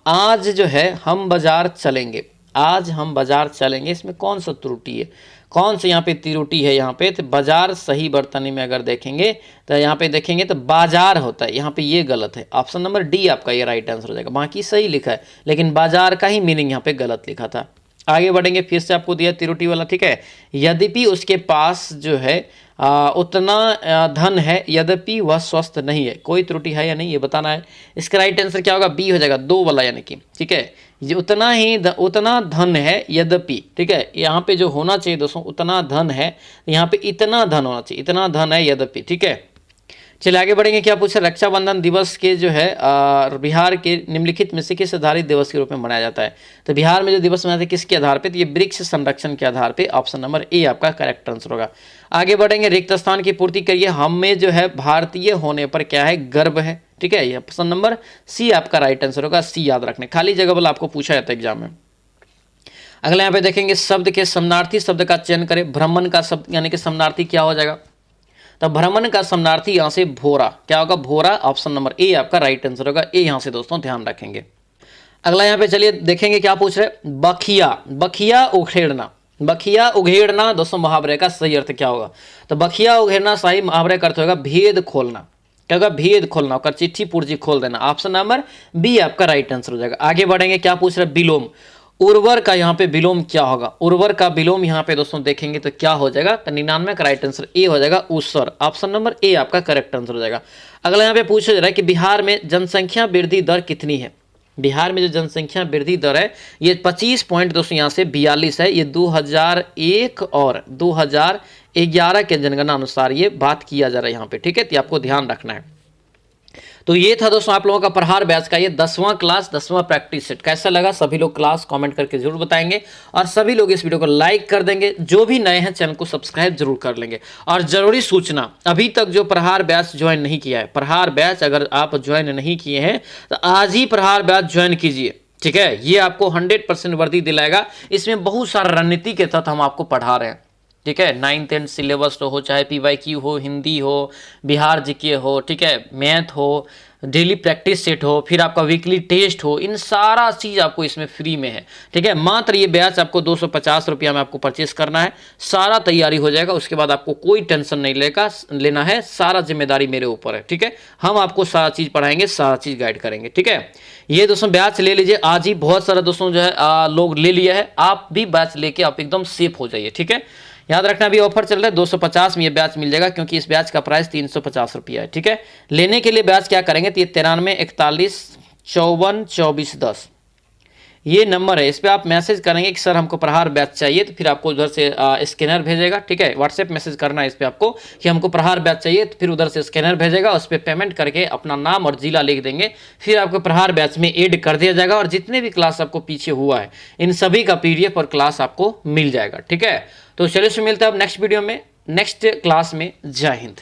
आज जो है हम बाजार चलेंगे, आज हम बाजार चलेंगे, इसमें कौन सा त्रुटि है, कौन सा यहाँ पे त्रुटि है, यहाँ पे तो बाजार सही बर्तनी में अगर देखेंगे तो यहाँ पे देखेंगे तो बाजार होता है, यहाँ पे ये गलत है। ऑप्शन नंबर डी आपका ये राइट आंसर हो जाएगा, बाकी सही लिखा है लेकिन बाजार का ही मीनिंग यहाँ पे गलत लिखा था। आगे बढ़ेंगे, फिर से आपको दिया त्रुटि वाला, ठीक है, यद्यपि उसके पास जो है उतना धन है, यद्यपि वह स्वस्थ नहीं है, कोई त्रुटि है या नहीं ये बताना है। इसका राइट आंसर क्या होगा, बी हो जाएगा, 2 वाला, यानी कि, ठीक है, ये उतना धन है यद्यपि, ठीक है, यहाँ पे जो होना चाहिए दोस्तों उतना धन है, यहाँ पे इतना धन होना चाहिए, इतना धन है यद्यपि, ठीक है। चलिए आगे बढ़ेंगे, क्या पूछा, रक्षाबंधन दिवस के जो है बिहार के निम्नलिखित में से किस आधारित दिवस के रूप में मनाया जाता है। तो बिहार में जो दिवस मनाते हैं किसके आधार पे, तो ये वृक्ष संरक्षण के आधार पे। ऑप्शन नंबर ए आपका करेक्ट आंसर होगा। आगे बढ़ेंगे, रिक्त स्थान की पूर्ति करिए, हमें जो है भारतीय होने पर क्या है, गर्व है, ठीक है, ये ऑप्शन नंबर सी आपका राइट आंसर होगा, सी याद रखने, खाली जगह वाला आपको पूछा जाता है एग्जाम में। अगला यहाँ पे देखेंगे, शब्द के समानार्थी शब्द का चयन करें, भ्रमण का शब्द यानी कि समानार्थी क्या हो जाएगा, तो भ्रमण का समानार्थी यहाँ से भोरा, क्या होगा, भोरा, ऑप्शन नंबर ए आपका राइट आंसर होगा, ए यहाँ से दोस्तों ध्यान रखेंगे। अगला यहाँ पे चलिए देखेंगे, क्या पूछ रहे, बखिया, बखिया उखेड़ना, बखिया उघेड़ना दोस्तों मुहावरे का सही अर्थ क्या होगा, तो बखिया उघेड़ना सही मुहावरे का अर्थ होगा भेद खोलना, क्या होगा, भेद खोलना, और चिट्ठी पुर्जी खोल देना। ऑप्शन नंबर बी आपका राइट आंसर हो जाएगा। आगे बढ़ेंगे, क्या पूछ रहे, विलोम, उर्वर का यहाँ पे विलोम क्या होगा, उर्वर का विलोम यहाँ पे दोस्तों देखेंगे तो क्या हो जाएगा, तो 99 का राइट आंसर ए हो जाएगा, ऊसर, ऑप्शन नंबर ए आपका करेक्ट आंसर हो जाएगा। अगला यहाँ पे पूछा जा रहा है कि बिहार में जनसंख्या वृद्धि दर कितनी है, बिहार में जो जनसंख्या वृद्धि दर है ये 25 पॉइंट दोस्तों यहाँ से 42 है, ये 2001 और 2011 के जनगणना अनुसार ये बात किया जा रहा है यहाँ पे, ठीक है, तो आपको ध्यान रखना है। तो ये था दोस्तों आप लोगों का प्रहार बैच का ये 10वां क्लास 10वां प्रैक्टिस सेट। कैसा लगा सभी लोग क्लास कमेंट करके जरूर बताएंगे और सभी लोग इस वीडियो को लाइक कर देंगे। जो भी नए हैं चैनल को सब्सक्राइब जरूर कर लेंगे। और जरूरी सूचना, अभी तक जो प्रहार बैच ज्वाइन नहीं किया है, प्रहार बैच अगर आप ज्वाइन नहीं किए हैं तो आज ही प्रहार बैच ज्वाइन कीजिए। ठीक है, ये आपको 100% वर्दी दिलाएगा। इसमें बहुत सारा रणनीति के तहत हम आपको पढ़ा रहे हैं। ठीक है, 9th 10th सिलेबस हो, चाहे PYQ हो, हिंदी हो, बिहार जीके हो, ठीक है, मैथ हो, डेली प्रैक्टिस सेट हो, फिर आपका वीकली टेस्ट हो, इन सारा चीज़ आपको इसमें फ्री में है। ठीक है, मात्र ये बैच आपको 250 रुपया में आपको परचेस करना है। सारा तैयारी हो जाएगा, उसके बाद आपको कोई टेंशन नहीं लेना है। सारा जिम्मेदारी मेरे ऊपर है। ठीक है, हम आपको सारा चीज़ पढ़ाएंगे, सारा चीज़ गाइड करेंगे। ठीक है, ये दोस्तों बैच ले लीजिए आज ही। बहुत सारा दोस्तों जो है लोग ले लिया है, आप भी बैच लेके आप एकदम सेफ हो जाइए। ठीक है, याद रखना अभी ऑफर चल रहा है, 250 में ये बैच मिल जाएगा, क्योंकि इस बैच का प्राइस 350 रुपया है। ठीक है, लेने के लिए बैच क्या करेंगे तो ये 93 41 54 24 10 ये नंबर है, इस पर आप मैसेज करेंगे कि सर हमको प्रहार बैच चाहिए, तो फिर आपको उधर से स्कैनर भेजेगा। ठीक है, व्हाट्सएप मैसेज करना है इस पर आपको कि हमको प्रहार बैच चाहिए, तो फिर उधर से स्कैनर भेजेगा, उस पर पेमेंट करके अपना नाम और जिला लिख देंगे, फिर आपको प्रहार बैच में ऐड कर दिया जाएगा। और जितने भी क्लास आपको पीछे हुआ है इन सभी का PDF और क्लास आपको मिल जाएगा। ठीक है, तो चलिए मिलते हैं अब नेक्स्ट वीडियो में, नेक्स्ट क्लास में। जय हिंद।